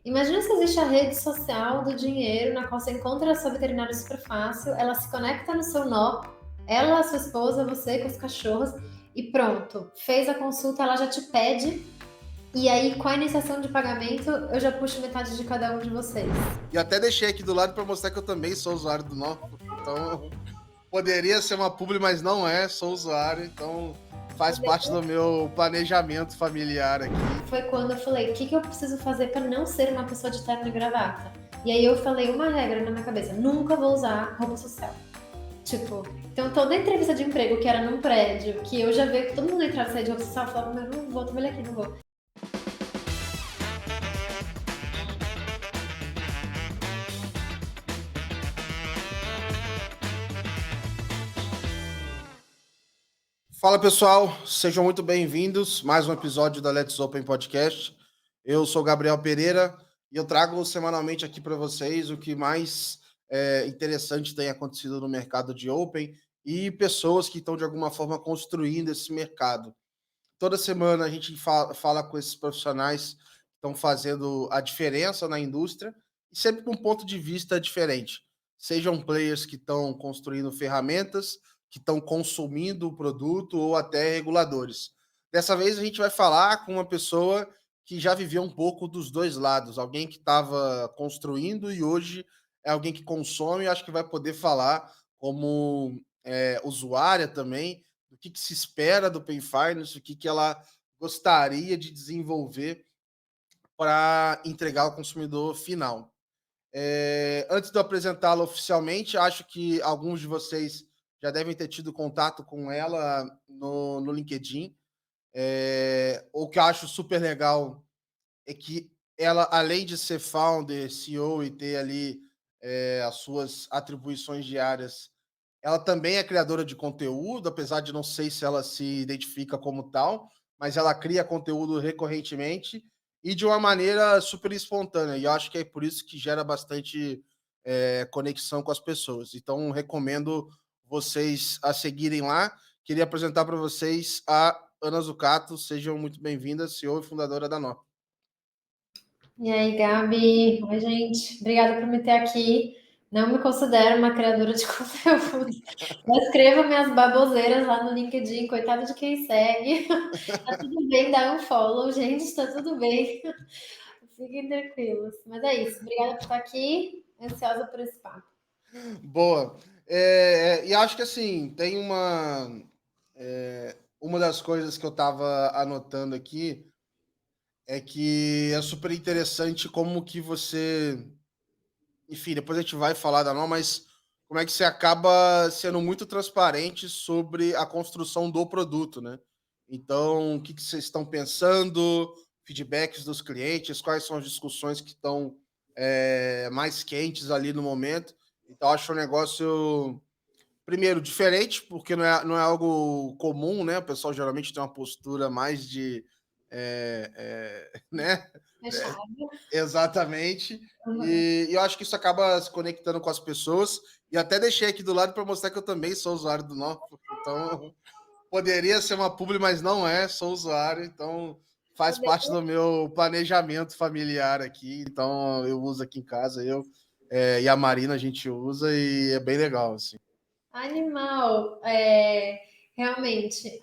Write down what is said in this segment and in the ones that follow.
Imagina se existe a rede social do dinheiro, na qual você encontra a sua veterinária super fácil, ela se conecta no seu nó, ela, a sua esposa, você com os cachorros, e pronto. Fez a consulta, ela já te pede, e aí com a iniciação de pagamento, eu já puxo metade de cada um de vocês. E até deixei aqui do lado para mostrar que eu também sou usuário do Nó. Então, poderia ser uma publi, mas não é, sou usuário, então faz parte do meu planejamento familiar aqui. Foi quando eu falei, o que eu preciso fazer para não ser uma pessoa de terno e gravata? E aí eu falei uma regra na minha cabeça, nunca vou usar roupa social. Tipo, então toda entrevista de emprego que era num prédio, que eu já vi que todo mundo entrava e saía de roupa social, eu falava, mas não vou trabalhar aqui, não vou. Fala pessoal, sejam muito bem-vindos. Mais um episódio da Let's Open Podcast. Eu sou Gabriel Pereira e eu trago semanalmente aqui para vocês o que mais interessante tem acontecido no mercado de Open e pessoas que estão de alguma forma construindo esse mercado. Toda semana a gente fala com esses profissionais que estão fazendo a diferença na indústria e sempre com um ponto de vista diferente. Sejam players que estão construindo ferramentas, que estão consumindo o produto ou até reguladores. Dessa vez a gente vai falar com uma pessoa que já viveu um pouco dos dois lados, alguém que estava construindo e hoje é alguém que consome, e acho que vai poder falar como usuária também, do que se espera do Pay Finance, o que ela gostaria de desenvolver para entregar ao consumidor final. Antes de eu apresentá-la oficialmente, acho que alguns de vocês já devem ter tido contato com ela no LinkedIn. O que eu acho super legal é que ela, além de ser founder, CEO e ter ali as suas atribuições diárias, ela também é criadora de conteúdo, apesar de não sei se ela se identifica como tal, mas ela cria conteúdo recorrentemente e de uma maneira super espontânea. E eu acho que é por isso que gera bastante conexão com as pessoas. Então, recomendo vocês a seguirem lá. Queria apresentar para vocês a Ana Zucato. Sejam muito bem-vindas, CEO e fundadora da Nó. E aí, Gabi? Oi, gente. Obrigada por me ter aqui. Não me considero uma criadora de conteúdo. Eu escrevo minhas baboseiras lá no LinkedIn, coitado de quem segue. Tá tudo bem, dá um follow, gente, tá tudo bem. Fiquem tranquilos. Mas é isso. Obrigada por estar aqui. Ansiosa por esse papo. Boa. E acho que assim, tem uma das coisas que eu estava anotando aqui é que é super interessante como que você. Enfim, depois a gente vai falar da norma, mas como é que você acaba sendo muito transparente sobre a construção do produto, né? Então, o que vocês estão pensando, feedbacks dos clientes, quais são as discussões que estão mais quentes ali no momento. Então, acho um negócio, primeiro, diferente, porque não é algo comum, né? O pessoal geralmente tem uma postura mais de. Né? Fechado. Exatamente. Uhum. E eu acho que isso acaba se conectando com as pessoas. E até deixei aqui do lado para mostrar que eu também sou usuário do Nó. Então, poderia ser uma publi, mas não é, sou usuário. Então, faz parte do meu planejamento familiar aqui. Então, eu uso aqui em casa, e a Marina a gente usa e é bem legal, assim. Animal. Realmente,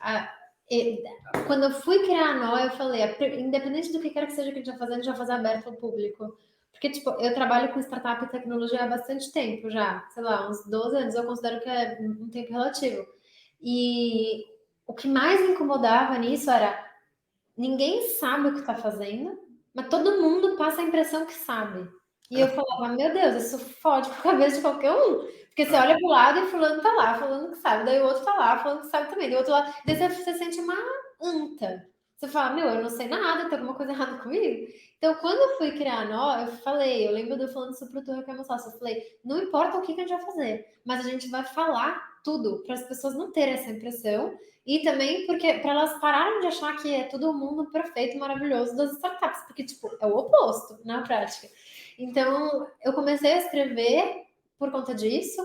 quando eu fui criar a Nó, eu falei, independente do que quer que seja que a gente vai fazer, a gente vai fazer aberto ao público. Porque, tipo, eu trabalho com startup e tecnologia há bastante tempo já, sei lá, uns 12 anos, eu considero que é um tempo relativo. E o que mais me incomodava nisso era, ninguém sabe o que está fazendo, mas todo mundo passa a impressão que sabe. E eu falava, meu Deus, isso fode com a cabeça de qualquer um. Porque você olha pro lado e fulano tá lá, falando que sabe. Daí o outro tá lá, falando que sabe também. Daí o outro lá, daí você sente uma anta. Você fala, meu, eu não sei nada, tem alguma coisa errada comigo. Então, quando eu fui criar a Nó, eu lembro de eu falando isso pro Turra, que é meu sócio, eu falei, não importa o que a gente vai fazer, mas a gente vai falar tudo, para as pessoas não terem essa impressão e também porque para elas pararem de achar que é todo mundo perfeito, maravilhoso das startups, porque tipo, é o oposto na prática. Então, eu comecei a escrever por conta disso,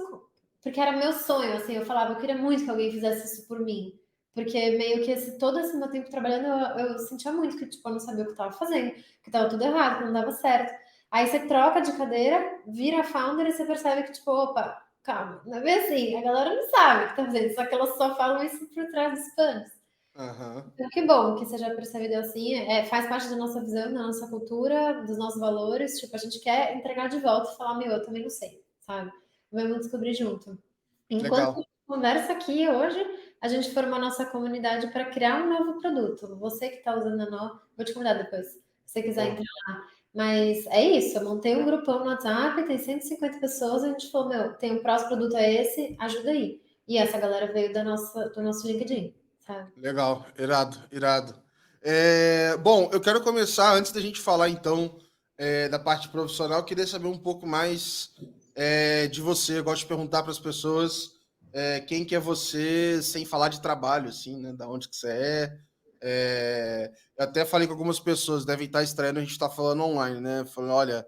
porque era meu sonho, assim, eu falava, eu queria muito que alguém fizesse isso por mim. Porque meio que todo esse meu tempo trabalhando, eu sentia muito que, tipo, eu não sabia o que eu tava fazendo, que tava tudo errado, que não dava certo. Aí você troca de cadeira, vira founder e você percebe que, tipo, opa, calma, não é bem assim. A galera não sabe o que tá fazendo, só que elas só falam isso por trás dos panos. Aham. Então, que bom que seja percebido assim, faz parte da nossa visão, da nossa cultura, dos nossos valores. Tipo, a gente quer entregar de volta e falar, meu, eu também não sei, sabe? Vamos descobrir junto. Enquanto a Legal. gente conversa aqui hoje, a gente formou a nossa comunidade para criar um novo produto. Você que está usando a nova, vou te convidar depois, se você quiser Pô, entrar lá. Mas é isso, eu montei um grupão no WhatsApp, tem 150 pessoas, a gente falou, meu, tem o próximo produto é esse, ajuda aí. E essa galera veio do nosso LinkedIn, sabe? legal. Irado, irado. Bom, eu quero começar, antes da gente falar, então, da parte profissional, eu queria saber um pouco mais de você. Eu gosto de perguntar para as pessoas quem que é você sem falar de trabalho, assim, né? Da onde que você é. Eu até falei com algumas pessoas, devem estar estranhando, a gente está falando online, né? Falando, olha,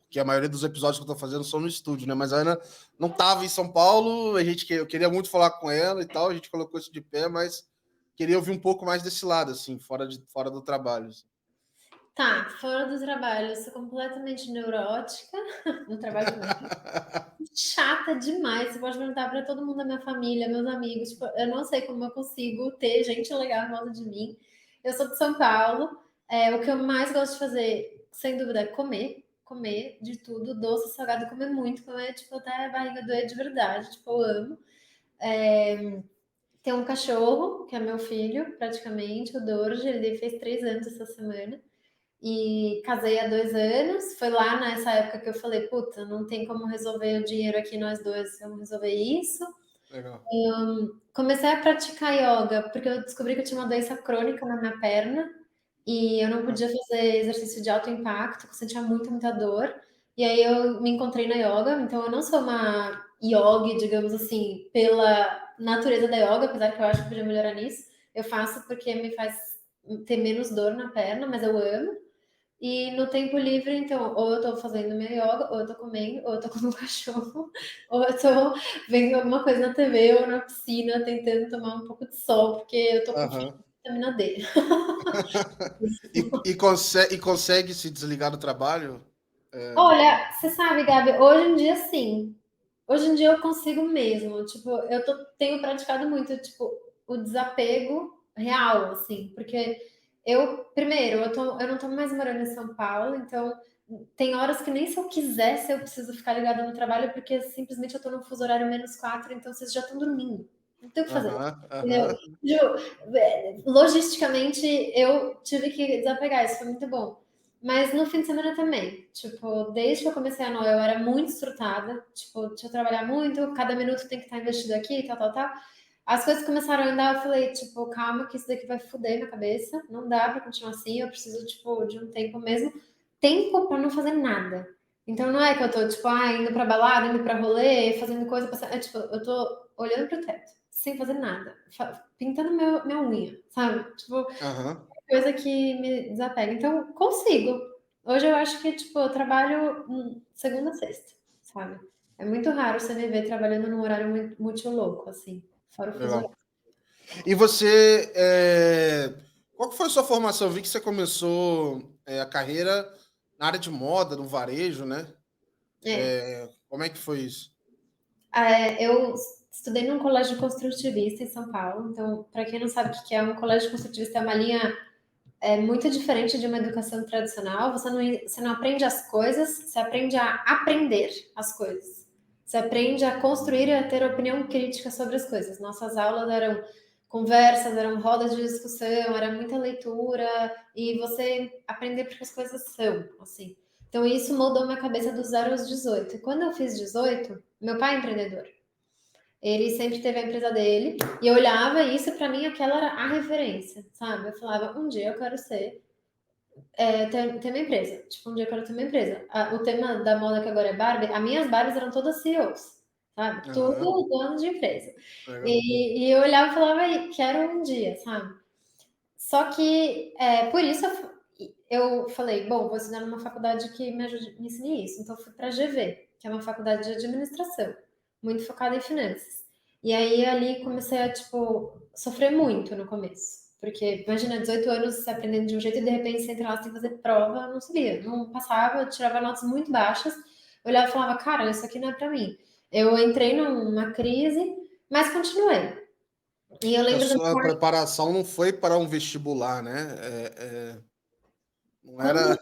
que a maioria dos episódios que eu estou fazendo são no estúdio, né? Mas a Ana não estava em São Paulo, eu queria muito falar com ela e tal, a gente colocou isso de pé, mas queria ouvir um pouco mais desse lado, assim, fora do trabalho. Assim. Tá, fora do trabalho, eu sou completamente neurótica, no trabalho também. Chata demais. Você pode perguntar para todo mundo da minha família, meus amigos. Tipo, eu não sei como eu consigo ter gente legal em volta de mim. Eu sou de São Paulo. O que eu mais gosto de fazer, sem dúvida, é comer. Comer de tudo, doce, salgado, comer muito, comer, tipo, até a barriga doer de verdade. Tipo, eu amo. Tem um cachorro, que é meu filho, praticamente, o Dorje. Ele fez 3 anos essa semana. E casei há 2 anos. Foi lá nessa época que eu falei, puta, não tem como resolver o dinheiro aqui, nós dois vamos resolver isso. Legal. Comecei a praticar yoga, porque eu descobri que eu tinha uma doença crônica na minha perna e eu não Ah, podia fazer exercício de alto impacto, porque eu sentia muita dor. E aí eu me encontrei na yoga, então eu não sou uma yogi, digamos assim, pela natureza da yoga, apesar que eu acho que podia melhorar nisso. Eu faço porque me faz ter menos dor na perna, mas eu amo. E no tempo livre, então, ou eu tô fazendo minha yoga, ou eu tô comendo, ou eu tô com o meu cachorro, ou eu tô vendo alguma coisa na TV ou na piscina, tentando tomar um pouco de sol, porque eu tô com falta aham. de vitamina D. E consegue se desligar do trabalho? Olha, você sabe, Gabi, hoje em dia sim. Hoje em dia eu consigo mesmo. Tipo, tenho praticado muito, tipo, o desapego real, assim, porque primeiro, eu não tô mais morando em São Paulo, então tem horas que nem se eu quisesse eu preciso ficar ligada no trabalho, porque simplesmente eu tô no fuso horário -4, então vocês já estão dormindo. Não tem o que fazer. Aham, Entendeu? aham. Ju, logisticamente eu tive que desapegar, isso foi muito bom. Mas no fim de semana também. Tipo, desde que eu comecei a Noel, eu era muito estrutada. Tipo, tinha que trabalhar muito, cada minuto tem que estar investido aqui, tal, tal, tal. As coisas começaram a andar, eu falei, tipo, calma, que isso daqui vai foder minha cabeça. Não dá pra continuar assim, eu preciso, tipo, de um tempo mesmo. Tempo pra não fazer nada. Então não é que eu tô, tipo, indo pra balada, indo pra rolê, fazendo coisa pra... tipo, eu tô olhando pro teto, sem fazer nada. Pintando minha unha, sabe? Tipo, Aham. coisa que me desapega. Então, consigo. Hoje eu acho que, tipo, eu trabalho segunda a sexta, sabe? É muito raro você me ver trabalhando num horário muito louco, assim, fora o fuso Legal. horário. E você, qual que foi a sua formação? Eu vi que você começou a carreira na área de moda, no varejo, né? É, Como é que foi isso? eu estudei num colégio construtivista em São Paulo. Então, para quem não sabe o que é um colégio construtivista, é uma linha muito diferente de uma educação tradicional. Você não aprende as coisas, você aprende a aprender as coisas. Você aprende a construir e a ter opinião crítica sobre as coisas. Nossas aulas eram conversas, eram rodas de discussão, era muita leitura e você aprender porque as coisas são assim. Então isso moldou minha cabeça dos 0 aos 18. E quando eu fiz 18, meu pai é empreendedor. Ele sempre teve a empresa dele e eu olhava isso, para mim aquela era a referência, sabe? Eu falava, um dia eu quero ter uma empresa. Tipo, um dia eu quero ter uma empresa. O tema da moda que agora é Barbie, as minhas Barbies eram todas CEOs, sabe? Aham, Tudo dono de empresa. legal. E eu olhava e falava, quero um dia, sabe? Só que, por isso eu falei, bom, vou estudar numa faculdade que me ajude, me ensine isso. Então, eu fui para a GV, que é uma faculdade de administração, muito focada em finanças. E aí, ali, comecei a, tipo, sofrer muito no começo. Porque, imagina, 18 anos você aprendendo de um jeito e de repente você entra lá sem fazer prova, eu não sabia. Não passava, eu tirava notas muito baixas. Eu olhava e falava, cara, isso aqui não é para mim. Eu entrei numa crise, mas continuei. E eu Que a lembro do sua preparação não foi para um vestibular, né? Não quando era.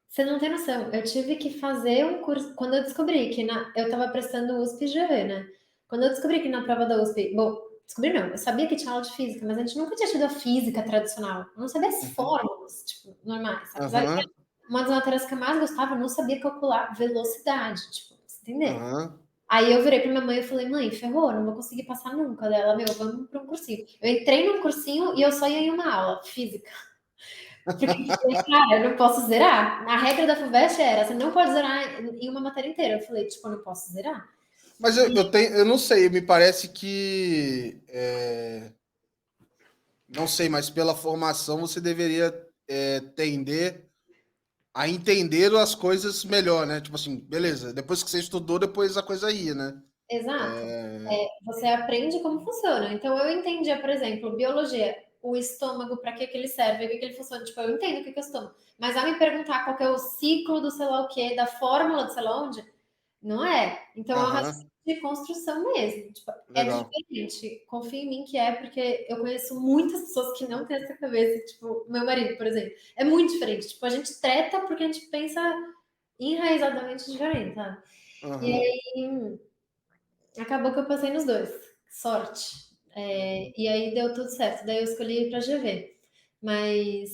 você não tem noção, eu tive que fazer um curso. Quando eu descobri que eu estava prestando USP e GV, né? Quando eu descobri que na prova da USP, bom, descobri não, eu sabia que tinha aula de física, mas a gente nunca tinha tido a física tradicional. Eu não sabia as Uhum. fórmulas, tipo, normais. Apesar de que Aham, uma das matérias que eu mais gostava, eu não sabia calcular velocidade, tipo, pra você entender. aham. Aí eu virei pra minha mãe e falei, mãe, ferrou, não vou conseguir passar nunca. Daí ela, meu, vamos para um cursinho. Eu entrei num cursinho e eu só ia em uma aula, física. Porque eu falei, cara, eu não posso zerar. A regra da FUVEST era, você não pode zerar em uma matéria inteira. Eu falei, tipo, eu não posso zerar. Mas eu tenho, eu não sei, me parece que não sei, mas pela formação você deveria tender a entender as coisas melhor, né? Tipo assim, beleza, depois que você estudou, depois a coisa ia, né? Exato. Você aprende como funciona. Então, eu entendia, por exemplo, biologia, o estômago, para que ele serve, o que ele funciona. Tipo, eu entendo o que é o estômago. Mas ao me perguntar qual que é o ciclo do sei lá o quê, da fórmula do sei lá onde, não é. Então, é um Aham, raciocínio de construção mesmo. Tipo, é legal. diferente. Confia em mim que é, porque eu conheço muitas pessoas que não têm essa cabeça. Tipo, meu marido, por exemplo. É muito diferente. Tipo, a gente treta porque a gente pensa enraizadamente diferente, tá? E Aham, aí, acabou que eu passei nos dois. Sorte. E aí deu tudo certo. Daí eu escolhi ir para GV. Mas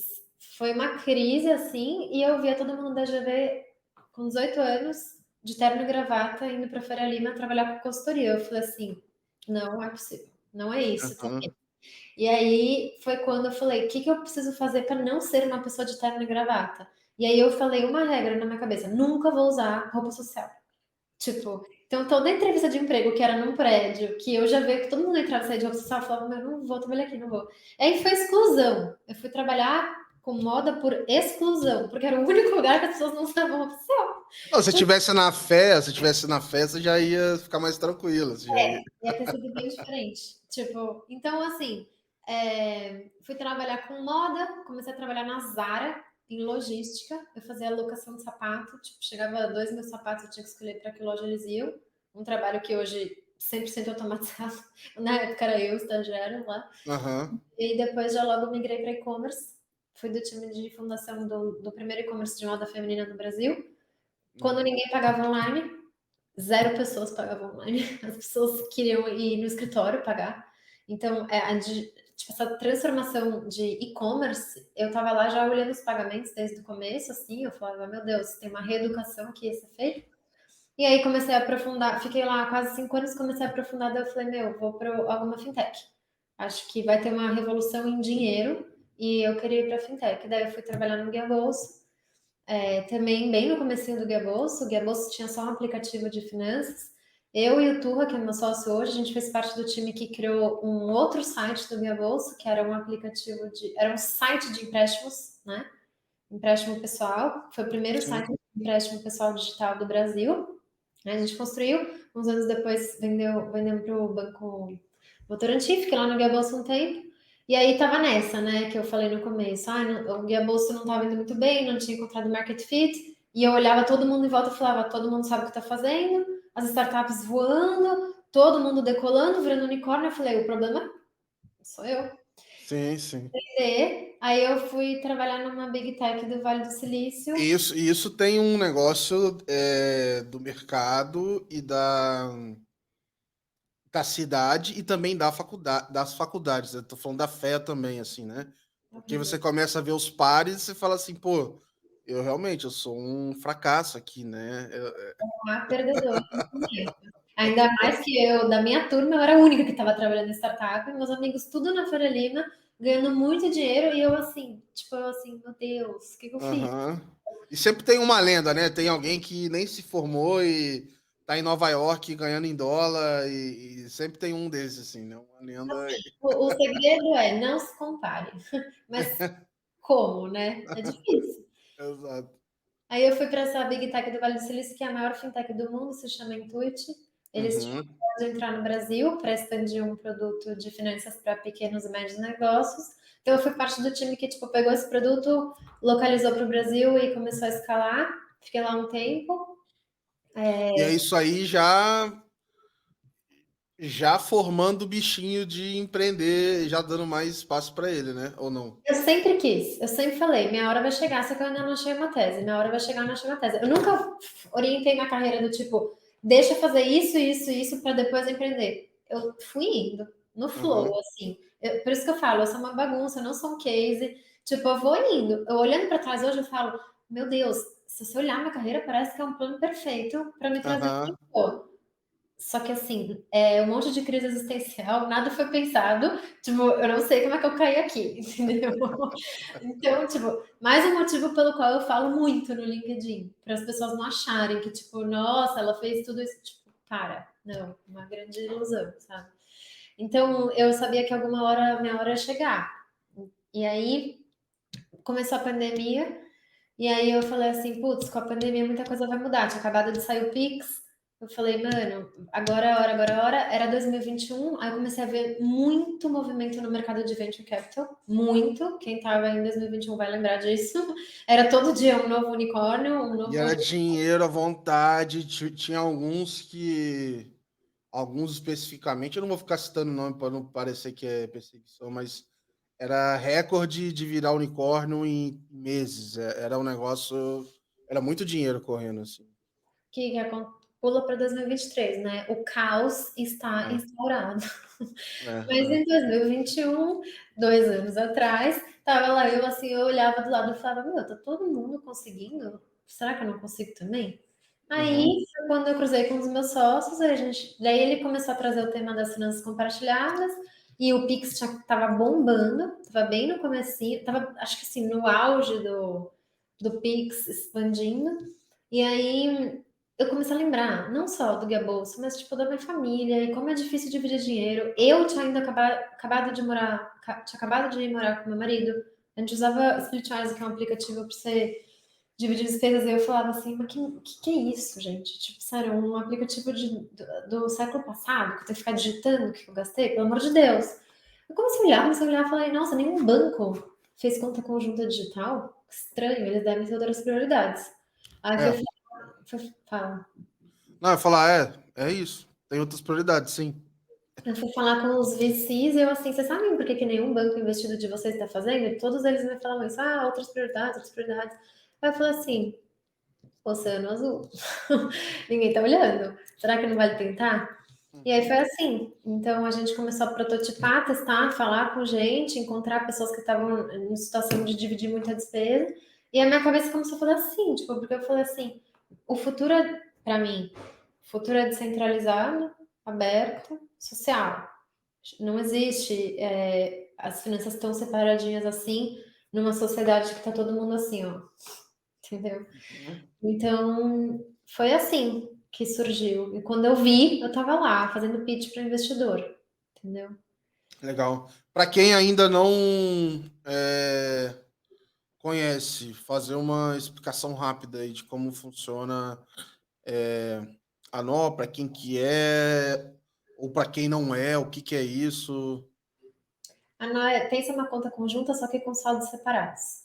foi uma crise assim, e eu via todo mundo da GV com 18 anos, de terno e gravata, indo para Faria Lima trabalhar com consultoria. Eu falei assim: não é possível, não é isso. aham. E aí foi quando eu falei: o que, que eu preciso fazer para não ser uma pessoa de terno e gravata? E aí eu falei uma regra na minha cabeça: nunca vou usar roupa social. Tipo, então toda entrevista de emprego que era num prédio, que eu já via que todo mundo entrava e saía de roupa social, eu falava, meu, não vou trabalhar aqui, não vou. Aí foi exclusão. Eu fui trabalhar com moda por exclusão, porque era o único lugar que as pessoas não usavam roupa social. Não, se tivesse na fé, você já ia ficar mais tranquilo. Você já ia... Ia ter sido bem diferente. Tipo, então assim, fui trabalhar com moda, comecei a trabalhar na Zara, em logística. Eu fazia alocação de sapato, tipo, chegava a 2.000 sapatos, eu tinha que escolher para que loja eles iam. Um trabalho que hoje 100% automatizado. Na época era eu, estagiário lá. Aham. E depois já logo migrei para e-commerce. Fui do time de fundação do primeiro e-commerce de moda feminina no Brasil. Quando Uhum. ninguém pagava online, zero pessoas pagavam online. As pessoas queriam ir no escritório pagar. Então, tipo, essa transformação de e-commerce, eu estava lá já olhando os pagamentos desde o começo, assim, eu falava, meu Deus, tem uma reeducação que ia ser feita. E aí comecei a aprofundar, fiquei lá quase 5 anos, comecei a aprofundar, daí eu falei, meu, vou para alguma fintech. Acho que vai ter uma revolução em dinheiro e eu queria ir para fintech. Daí eu fui trabalhar no Guia Bolsa, também bem no comecinho do Guia Bolsa. O Guia Bolsa tinha só um aplicativo de finanças. Eu e o Turra, que é meu sócio hoje, a gente fez parte do time que criou um outro site do Guia Bolsa, que era um aplicativo era um site de empréstimos, né? Empréstimo pessoal. Foi o primeiro site Sim. de empréstimo pessoal digital do Brasil. A gente construiu, uns anos depois vendemos para o Banco Votorantim, fiquei lá no Guia Bolsa um tempo. E aí tava nessa, né, que eu falei no começo. O Guia Bolsa não tava indo muito bem, não tinha encontrado market fit. E eu olhava todo mundo em volta e falava, todo mundo sabe o que tá fazendo, as startups voando, todo mundo decolando, virando unicórnio. Eu falei, o problema sou eu. Sim, sim. Aí eu fui trabalhar numa Big Tech do Vale do Silício. Isso tem um negócio do mercado e da cidade e também das faculdades. Eu tô falando da fé também, assim, né? Porque você começa a ver os pares e você fala assim, pô, eu sou um fracasso aqui, né? Uma perdedora. Ainda mais que eu, da minha turma, eu era a única que estava trabalhando em startup, meus amigos tudo na Faria Lima, ganhando muito dinheiro, e eu assim, tipo, eu assim, meu Deus, o que, que eu fiz? Aham. E sempre tem uma lenda, né? Tem alguém que nem se formou e tá em Nova York ganhando em dólar e sempre tem um desses, assim, né? Uma lenda. O segredo é não se compare. Mas como, né? É difícil. Exato. Aí eu fui para essa Big Tech do Vale do Silício, que é a maior fintech do mundo, se chama Intuit. Eles tinham Uhum. acabado de entrar no Brasil para expandir um produto de finanças para pequenos e médios negócios. Então eu fui parte do time que, tipo, pegou esse produto, localizou para o Brasil e começou a escalar. Fiquei lá um tempo. E é isso aí já formando o bichinho de empreender, já dando mais espaço para ele, né? Ou não? Eu sempre quis, eu sempre falei, minha hora vai chegar, só que eu ainda não achei uma tese. Minha hora vai chegar, eu não achei uma tese. Eu nunca orientei minha carreira do tipo, deixa eu fazer isso, isso, isso, para depois empreender. Eu fui indo no flow, Uhum. assim. Por isso que eu falo, eu sou uma bagunça, eu não sou um case. Tipo, eu vou indo. Eu olhando para trás hoje, eu falo, meu Deus, se você olhar minha carreira, parece que é um plano perfeito para me trazer onde Aham. eu tô. Só que assim, um monte de crise existencial, nada foi pensado. Tipo, eu não sei como é que eu caí aqui, entendeu? Então, tipo, mais um motivo pelo qual eu falo muito no LinkedIn, para as pessoas não acharem que, tipo, nossa, ela fez tudo isso. Tipo, para, não, uma grande ilusão, sabe? Então, eu sabia que alguma hora minha hora ia chegar. E aí começou a pandemia, e aí eu falei assim, putz, com a pandemia muita coisa vai mudar. Tinha acabado de sair o Pix. Eu falei, mano, agora é a hora, agora é a hora. Era 2021, aí eu comecei a ver muito movimento no mercado de venture capital. Muito. Quem estava em 2021 vai lembrar disso. Era todo dia um novo unicórnio, um E novo. era dinheiro à vontade. Tinha alguns que. Alguns especificamente, eu não vou ficar citando nome para não parecer que é perseguição, mas era recorde de virar unicórnio em meses. Era um negócio. Era muito dinheiro correndo, assim. Pula para 2023, né? O caos está É, instaurado. Mas é. em 2021, 2 anos atrás, tava lá eu assim, eu olhava do lado e falava, meu, tá todo mundo conseguindo? Será que eu não consigo também? Aí Uhum. foi quando eu cruzei com os meus sócios, daí ele começou a trazer o tema das finanças compartilhadas, e o Pix tava bombando, tava bem no comecinho, tava, acho que assim, no auge do Pix expandindo, e aí eu comecei a lembrar, não só do Guia Bolsa, mas tipo da minha família, e como é difícil dividir dinheiro. Eu tinha ainda acabado de morar, tinha acabado de ir morar com meu marido. A gente usava Splitwise, que é um aplicativo para você dividir despesas, e eu falava assim, mas que é isso, gente? Tipo, sério, um aplicativo do século passado, que eu tenho que ficar digitando o que eu gastei, pelo amor de Deus. Eu comecei a olhar e falei, nossa, nenhum banco fez conta conjunta digital? Que estranho, eles devem ter outras prioridades. Aí É. fala. Não, eu falar, é isso. Tem outras prioridades, sim. Eu fui falar com os VCs e eu assim, vocês sabem por que nenhum banco investido de vocês está fazendo? E todos eles me falavam isso, outras prioridades, outras prioridades. Aí eu falei assim, Oceano Azul, ninguém tá olhando, será que não vale tentar? E aí foi Uhum. assim, então a gente começou a prototipar, testar, falar com gente, encontrar pessoas que estavam em situação de dividir muita despesa, e a minha cabeça começou a fazer assim, tipo, porque eu falei assim, o futuro é, para mim, o futuro é descentralizado, aberto, social. Não existe as finanças tão separadinhas assim numa sociedade que está todo mundo assim, ó, entendeu? Uhum. Então foi assim que surgiu. E quando eu vi, eu estava lá fazendo pitch para investidor, entendeu? Legal. Para quem ainda não conhece, fazer uma explicação rápida aí de como funciona a nó, para quem que é, ou para quem não é, o que que é isso. A Noia pensa uma conta conjunta, só que com saldos separados.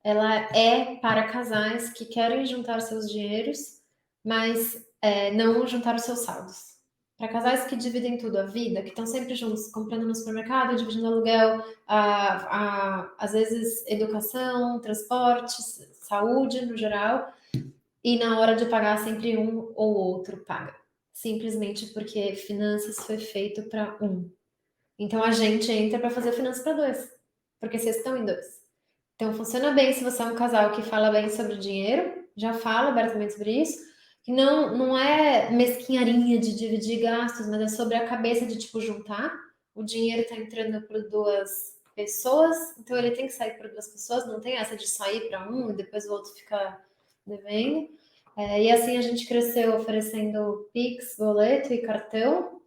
Ela é para casais que querem juntar seus dinheiros, mas não juntar os seus saldos. Para casais que dividem tudo, a vida, que estão sempre juntos, comprando no supermercado, dividindo aluguel, às vezes educação, transportes, saúde no geral, e na hora de pagar sempre um ou outro paga. Simplesmente porque finanças foi feito para um. Então a gente entra para fazer finanças para dois, porque vocês estão em dois. Então, funciona bem se você é um casal que fala bem sobre dinheiro, já fala abertamente sobre isso, que não é mesquinharia de dividir gastos, mas é sobre a cabeça de, tipo, juntar. O dinheiro está entrando por duas pessoas, então ele tem que sair por duas pessoas, não tem essa de sair para um e depois o outro ficar devendo. E assim a gente cresceu oferecendo Pix, boleto e cartão,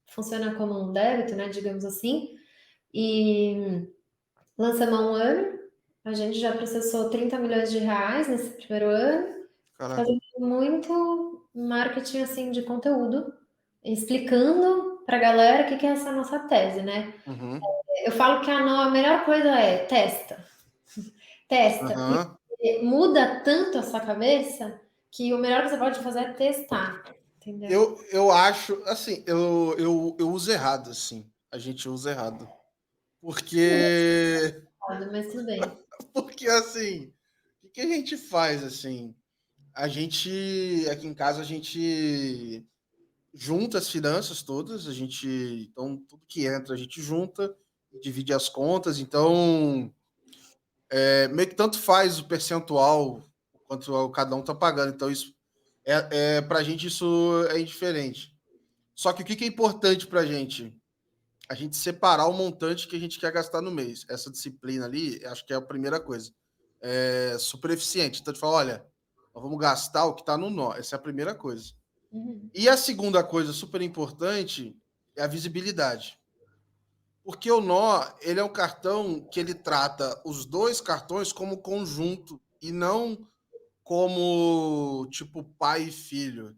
funciona como um débito, né, digamos assim, e lançamos há um ano, a gente já processou 30 milhões de reais nesse primeiro ano, Caraca. fazendo muito marketing assim de conteúdo, explicando para a galera o que é essa nossa tese, né? Uhum. Eu falo que a melhor coisa é testa. Testa. Aham. Muda tanto a sua cabeça que o melhor que você pode fazer é testar. Entendeu? Eu acho, assim, eu uso errado, assim. A gente usa errado. Porque, Mas tudo bem. porque assim, o que a gente faz, assim? A gente, aqui em casa, a gente junta as finanças todas, a gente, então, tudo que entra, a gente junta, divide as contas, então, meio que tanto faz o percentual quanto cada um tá pagando, então isso, pra gente isso é indiferente. Só que o que que é importante pra gente? A gente separar o montante que a gente quer gastar no mês. Essa disciplina ali, acho que é a primeira coisa. É super eficiente. Então, a gente fala, olha, nós vamos gastar o que está no nó. Essa é a primeira coisa. Uhum. E a segunda coisa super importante é a visibilidade. Porque o nó, ele é um cartão que ele trata os dois cartões como conjunto e não como, tipo, pai e filho.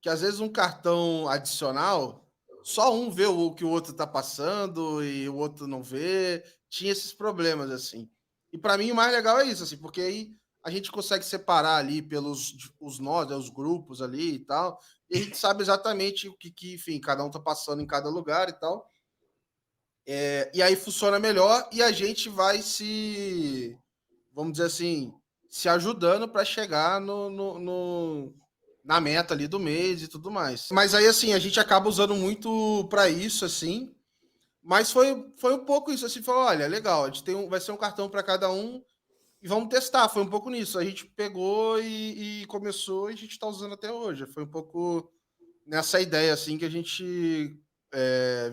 Que às vezes um cartão adicional, só um vê o que o outro está passando e o outro não vê. Tinha esses problemas, assim. E para mim o mais legal é isso, assim, porque aí a gente consegue separar ali pelos os nós, os grupos ali e tal, e a gente sabe exatamente o que enfim, cada um está passando em cada lugar e tal. E aí funciona melhor e a gente vai se, vamos dizer assim, se ajudando para chegar na meta ali do mês e tudo mais. Mas aí, assim, a gente acaba usando muito para isso, assim. Mas foi um pouco isso, assim, falou, olha, legal, a gente vai ser um cartão para cada um e vamos testar. Foi um pouco nisso. A gente pegou e começou e a gente está usando até hoje. Foi um pouco nessa ideia, assim, que a gente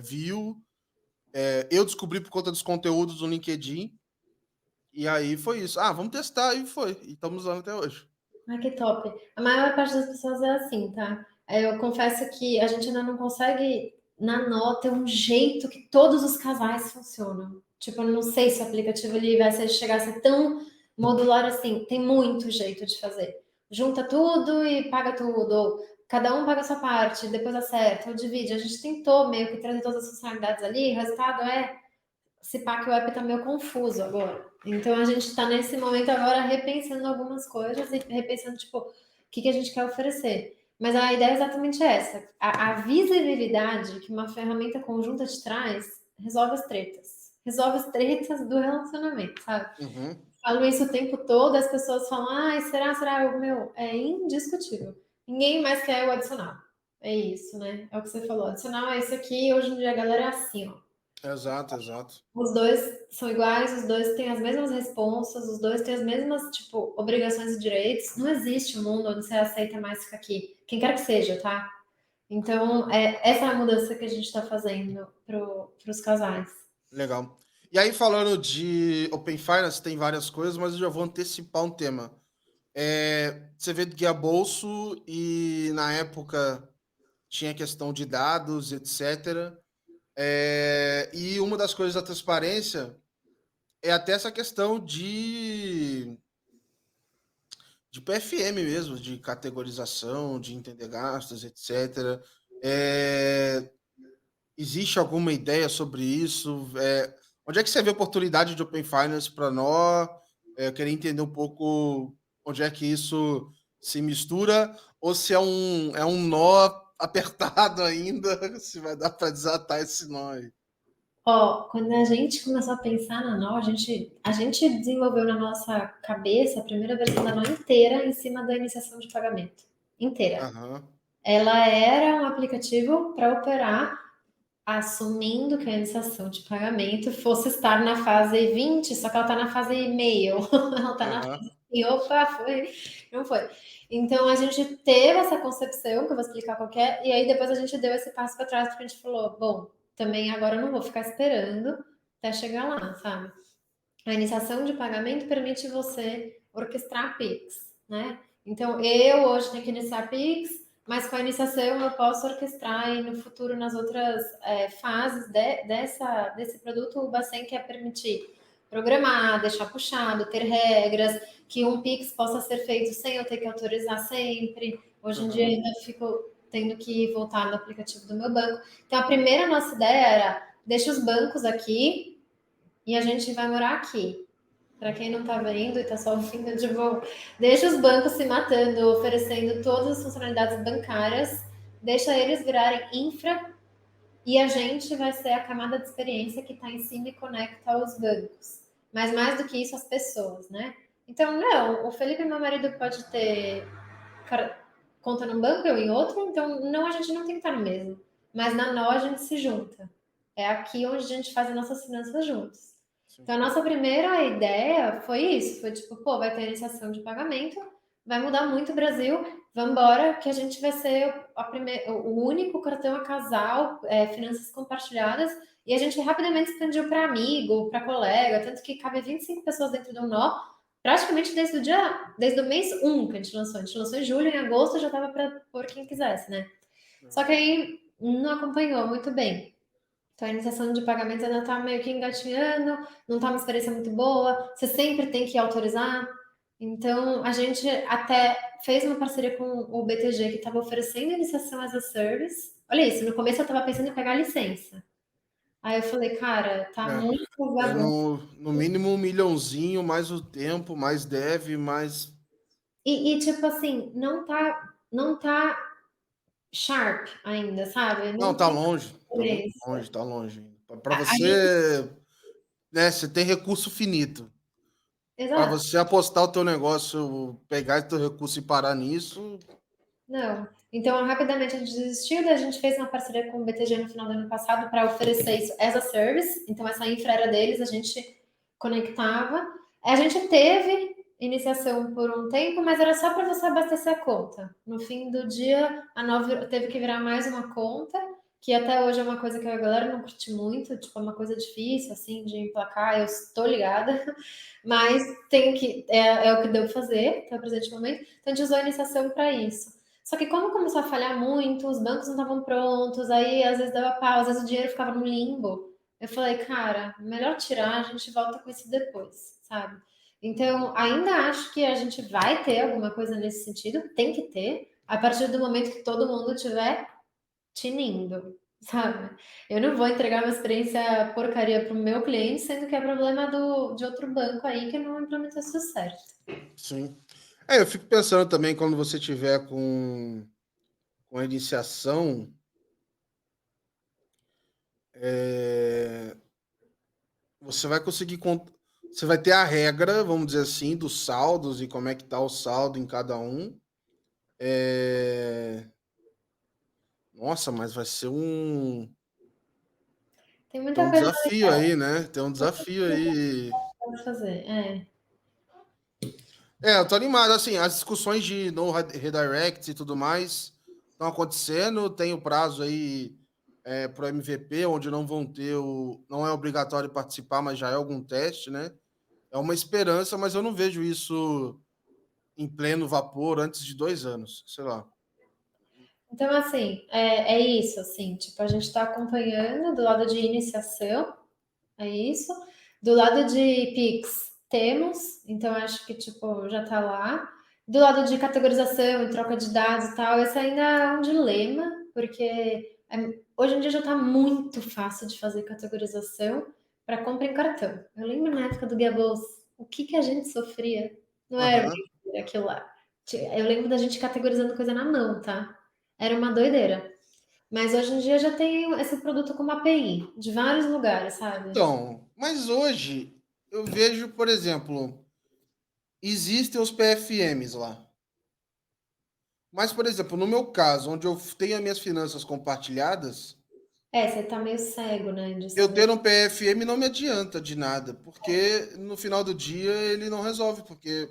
viu. Eu descobri por conta dos conteúdos do LinkedIn. E aí foi isso. Ah, vamos testar. E foi. E estamos usando até hoje. Ah, que top. A maior parte das pessoas é assim, tá? Eu confesso que a gente ainda não consegue, na nota, um jeito que todos os casais funcionam. Tipo, eu não sei se o aplicativo ele chegar a ser tão modular assim. Tem muito jeito de fazer. Junta tudo e paga tudo. Ou cada um paga a sua parte, depois acerta, ou divide. A gente tentou meio que trazer todas as funcionalidades ali. O resultado é se pá que o app tá meio confuso agora. Então a gente está nesse momento agora repensando algumas coisas e repensando, tipo, o que a gente quer oferecer. Mas a ideia é exatamente essa. A visibilidade que uma ferramenta conjunta te traz resolve as tretas. Resolve as tretas do relacionamento, sabe? Uhum. Falo isso o tempo todo, as pessoas falam, ai, será? Meu, é indiscutível. Ninguém mais quer o adicional. É isso, né? É o que você falou. Adicional é isso aqui, hoje em dia a galera é assim, ó. Exato, exato. Os dois são iguais, os dois têm as mesmas responsas, os dois têm as mesmas, tipo, obrigações e direitos. Não existe um mundo onde você aceita mais ficar aqui. Quem quer que seja, tá? Então, essa é a mudança que a gente está fazendo para os casais. Legal. E aí, falando de Open Finance, tem várias coisas, mas eu já vou antecipar um tema. Você vê do Guia Bolso e na época tinha questão de dados, etc. E uma das coisas da transparência é até essa questão de PFM mesmo, de categorização, de entender gastos, etc. É, existe alguma ideia sobre isso? Onde é que você vê oportunidade de Open Finance para nós? Eu queria entender um pouco onde é que isso se mistura, ou se é um nó apertado ainda, se vai dar para desatar esse nó aí. Ó, quando a gente começou a pensar na NOW, a gente desenvolveu na nossa cabeça a primeira versão da NOW inteira em cima da iniciação de pagamento. Inteira. Aham, Ela era um aplicativo para operar assumindo que a iniciação de pagamento fosse estar na fase 20, só que ela está na fase e-mail. Ela está na aham, fase. E opa, foi. Não foi. Então a gente teve essa concepção, que eu vou explicar qual que é, e aí depois a gente deu esse passo para trás, porque a gente falou: bom, também agora eu não vou ficar esperando até chegar lá, sabe? A iniciação de pagamento permite você orquestrar Pix, né? Então, eu hoje tenho que iniciar Pix, mas com a iniciação eu posso orquestrar e no futuro, nas outras fases desse produto, o Bacen quer permitir programar, deixar puxado, ter regras, que um Pix possa ser feito sem eu ter que autorizar sempre. Hoje em dia, aham, ainda fico tendo que voltar no aplicativo do meu banco. Então, a primeira nossa ideia era, deixa os bancos aqui, e a gente vai morar aqui. Para quem não tá vendo e tá só ouvindo, tipo, deixa os bancos se matando, oferecendo todas as funcionalidades bancárias, deixa eles virarem infra e a gente vai ser a camada de experiência que está em cima e conecta aos bancos. Mas mais do que isso, as pessoas, né? Então, não, o Felipe, meu marido, pode ter conta num banco, eu em outro, então não, a gente não tem que estar no mesmo. Mas na nó a gente se junta. É aqui onde a gente faz as nossas finanças juntos. Sim. Então a nossa primeira ideia foi isso, foi tipo, pô, vai ter iniciação de pagamento, vai mudar muito o Brasil, vamos embora, que a gente vai ser o único cartão a casal, finanças compartilhadas, e a gente rapidamente expandiu para amigo, para colega, tanto que cabe 25 pessoas dentro do nó, praticamente desde o mês 1 que a gente lançou em julho, em agosto já estava para pôr quem quisesse, né? Só que aí não acompanhou muito bem. Então a iniciação de pagamento ainda está meio que engatinhando, não está uma experiência muito boa, você sempre tem que autorizar. Então a gente até fez uma parceria com o BTG que estava oferecendo iniciação as a service. Olha isso, no começo eu estava pensando em pegar licença. Aí eu falei, cara, tá muito É bagunça. no mínimo 1 milhãozinho, mais o tempo, mais dev, mais. Tipo assim, não tá sharp ainda, sabe? Não, Não tá tem longe, tá muito diferença. longe, tá longe. Para A gente, você, né, você tem recurso finito. Para exato. você apostar o teu negócio, pegar o teu recurso e parar nisso, Não. Então, rapidamente a gente desistiu, daí a gente fez uma parceria com o BTG no final do ano passado para oferecer isso as a service. Então, essa infra era deles, a gente conectava. A gente teve iniciação por um tempo, mas era só para você abastecer a conta. No fim do dia, a nova teve que virar mais uma conta, que até hoje é uma coisa que a galera não curte muito, tipo, é uma coisa difícil, assim, de emplacar, eu estou ligada, mas é o que deu fazer até o presente momento. Então, a gente usou a iniciação para isso. Só que como começou a falhar muito, os bancos não estavam prontos, aí às vezes dava pausa, às vezes o dinheiro ficava no limbo. Eu falei, cara, melhor tirar, a gente volta com isso depois, sabe? Então, ainda acho que a gente vai ter alguma coisa nesse sentido, tem que ter, a partir do momento que todo mundo tiver tinindo, sabe? Eu não vou entregar uma experiência porcaria para o meu cliente, sendo que é problema de outro banco aí que não implementou isso certo. sim. É, eu fico pensando também quando você tiver com a iniciação, é, você vai conseguir. Você vai ter a regra, vamos dizer assim, dos saldos e como é que tá o saldo em cada um. É, nossa, mas vai ser Tem tem muita um coisa desafio aí, né? Tem um desafio aí. para fazer. É. É, eu tô animado. Assim, as discussões de no redirect e tudo mais estão acontecendo. Tem o prazo aí para o MVP, onde não vão ter não é obrigatório participar, mas já é algum teste, né? É uma esperança, mas eu não vejo isso em pleno vapor antes de 2 anos, sei lá. Então, assim, é isso, assim, tipo, a gente está acompanhando do lado de iniciação, é isso. Do lado de Pix, temos, então acho que, tipo, já está lá. Do lado de categorização e troca de dados e tal, esse ainda é um dilema, porque hoje em dia já está muito fácil de fazer categorização para compra em cartão. Eu lembro na época do Guia Bolsa, o que que a gente sofria? Não era Aham. brincadeira aquilo lá. Eu lembro da gente categorizando coisa na mão, tá? Era uma doideira. Mas hoje em dia já tem esse produto como API, de vários lugares, sabe? Então, mas hoje eu vejo, por exemplo, existem os PFMs lá. Mas, por exemplo, no meu caso, onde eu tenho as minhas finanças compartilhadas, Você tá meio cego, né, de eu saber. ter um PFM não me adianta de nada, porque no final do dia ele não resolve, porque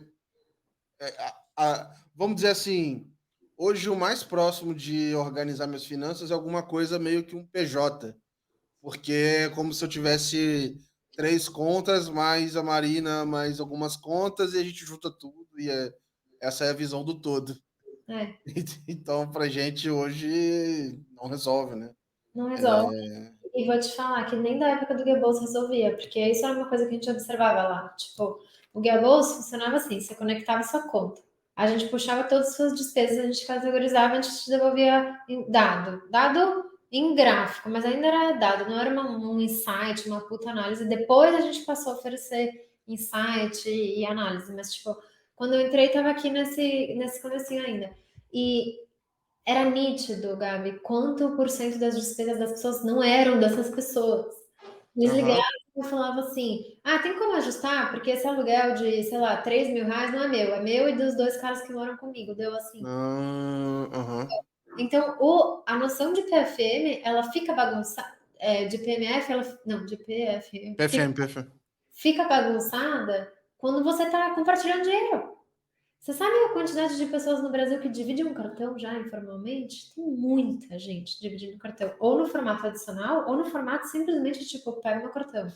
vamos dizer assim, hoje o mais próximo de organizar minhas finanças é alguma coisa meio que um PJ, porque é como se eu tivesse 3 contas, mais a Marina, mais algumas contas, e a gente junta tudo, essa é a visão do todo. É, Então, pra gente hoje não resolve, né? não resolve. E vou te falar que nem da época do Guia Bolsa resolvia, porque isso era uma coisa que a gente observava lá. Tipo, o Guia Bolsa funcionava assim, você conectava sua conta. A gente puxava todas as suas despesas, a gente categorizava, a gente te devolvia em dado. Dado em gráfico, mas ainda era dado, não era um insight, uma puta análise. Depois a gente passou a oferecer insight e análise, mas tipo, quando eu entrei, tava aqui nesse comecinho ainda. E era nítido, Gabi, quanto por cento das despesas das pessoas não eram dessas pessoas. Eles ligavam Aham. e falavam assim: ah, tem como ajustar? Porque esse aluguel de, sei lá, R$ 3.000 não é meu e dos dois caras que moram comigo. Deu assim. Aham. Então, a noção de PFM, ela fica bagunçada. De PMF, ela. Não, de PF. PFM, PFM. Fica bagunçada quando você está compartilhando dinheiro. Você sabe a quantidade de pessoas no Brasil que dividem um cartão já informalmente? Tem muita gente dividindo cartão, ou no formato adicional, ou no formato simplesmente tipo, pega meu cartão,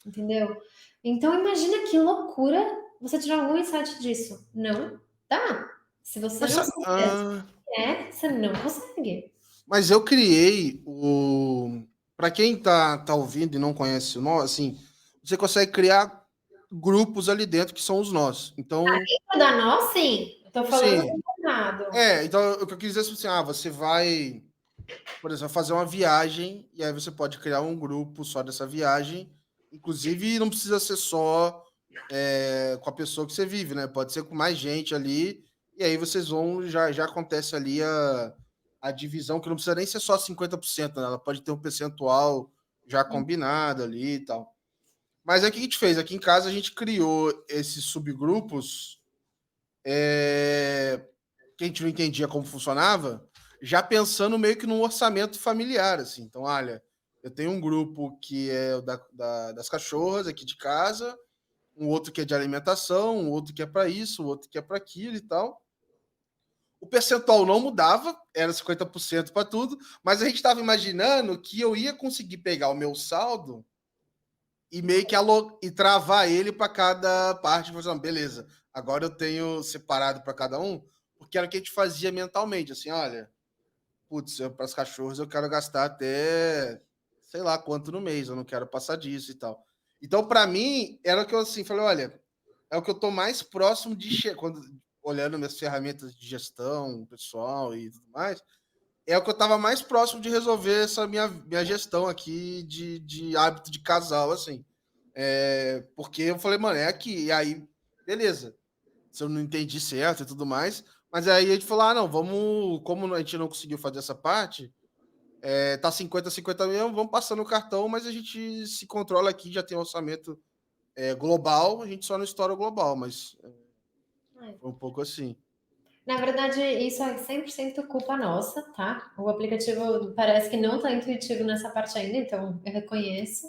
entendeu? Então imagina que loucura você tirar algum insight disso. Não dá. Se você Mas, não souber o que é, você não consegue. mas eu criei o. Para quem tá ouvindo e não conhece o nó, assim, você consegue criar grupos ali dentro que são os nós. Então, Para dar nó, sim. Eu tô falando sim. do errado. Então o que eu quis dizer é assim, você vai, por exemplo, fazer uma viagem e aí você pode criar um grupo só dessa viagem. Inclusive, não precisa ser só com a pessoa que você vive, né? Pode ser com mais gente ali, e aí vocês vão, já acontece ali a divisão, que não precisa nem ser só 50%, né? Ela pode ter um percentual já combinado ali e tal. Mas aí o que a gente fez? Aqui em casa a gente criou esses subgrupos que a gente não entendia como funcionava, já pensando meio que num orçamento familiar, assim. Então, olha, eu tenho um grupo que é o das cachorras aqui de casa, um outro que é de alimentação, um outro que é para isso, um outro que é para aquilo e tal. O percentual não mudava, era 50% para tudo, mas a gente estava imaginando que eu ia conseguir pegar o meu saldo e meio que e travar ele para cada parte, falando, beleza, agora eu tenho separado para cada um, porque era o que a gente fazia mentalmente, assim, olha, putz, para as cachorros eu quero gastar até sei lá quanto no mês, eu não quero passar disso e tal. Então, para mim, era o que eu assim falei, olha, é o que eu tô mais próximo de quando olhando minhas ferramentas de gestão pessoal e tudo mais, é o que eu tava mais próximo de resolver essa minha gestão aqui de hábito de casal, assim. Porque eu falei, mano, é aqui. E aí, beleza. Se eu não entendi certo e tudo mais. Mas aí a gente falou, não, vamos. Como a gente não conseguiu fazer essa parte, tá 50-50 mesmo, vamos passando o cartão, mas a gente se controla aqui, já tem um orçamento global, a gente só não estoura o global, mas foi um pouco assim. Na verdade, isso é 100% culpa nossa, tá? O aplicativo parece que não está intuitivo nessa parte ainda, então eu reconheço.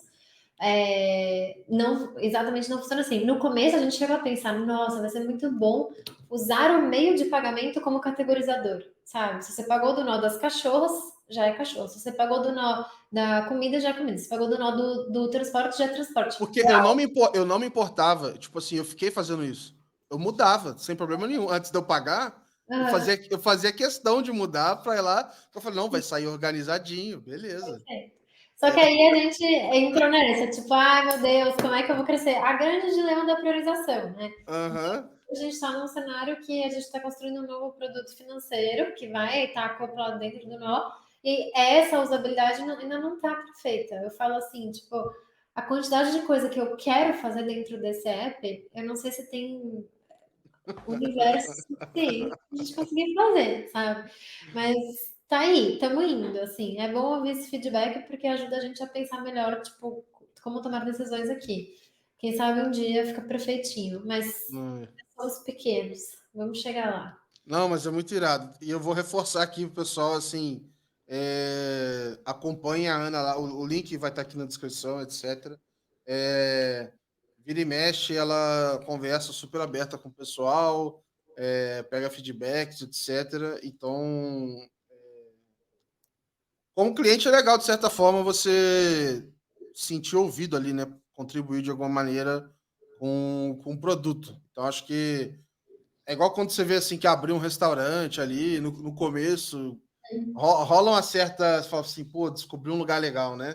Não, exatamente não funciona assim. No começo a gente chegou a pensar, nossa, vai ser muito bom usar o meio de pagamento como categorizador, sabe? Se você pagou do nó das cachorras, já é cachorro. Se você pagou do nó da comida, já é comida. Se você pagou do nó do transporte, já é transporte. Porque eu não me importava, tipo assim, eu fiquei fazendo isso. Eu mudava, sem problema nenhum. Antes de eu pagar, Ah, eu fazia questão de mudar para ir lá. Eu falei, não, vai sair organizadinho, beleza. é. Só que aí a gente entrou nessa, tipo, ai meu Deus, como é que eu vou crescer? A grande dilema da priorização, né? Aham. A gente está num cenário que a gente está construindo um novo produto financeiro que vai estar acoplado dentro do nó, e essa usabilidade ainda não está perfeita. Eu falo assim, tipo, a quantidade de coisa que eu quero fazer dentro desse app, eu não sei se tem universo suficiente pra gente conseguir fazer, sabe? Mas tá aí, estamos indo, assim. É bom ouvir esse feedback porque ajuda a gente a pensar melhor, tipo, como tomar decisões aqui. Quem sabe um dia fica perfeitinho, mas são os pequenos. Vamos chegar lá. Não, mas é muito irado. E eu vou reforçar aqui pro pessoal, assim, acompanhe a Ana lá, o link vai estar aqui na descrição, etc. É, vira e mexe, ela conversa super aberta com o pessoal, pega feedbacks, etc. Então, como cliente é legal, de certa forma, você sentir ouvido ali, né? Contribuir de alguma maneira com o produto. Então, acho que é igual quando você vê assim que abriu um restaurante ali no começo, rola uma certa. Você fala assim, pô, descobri um lugar legal, né?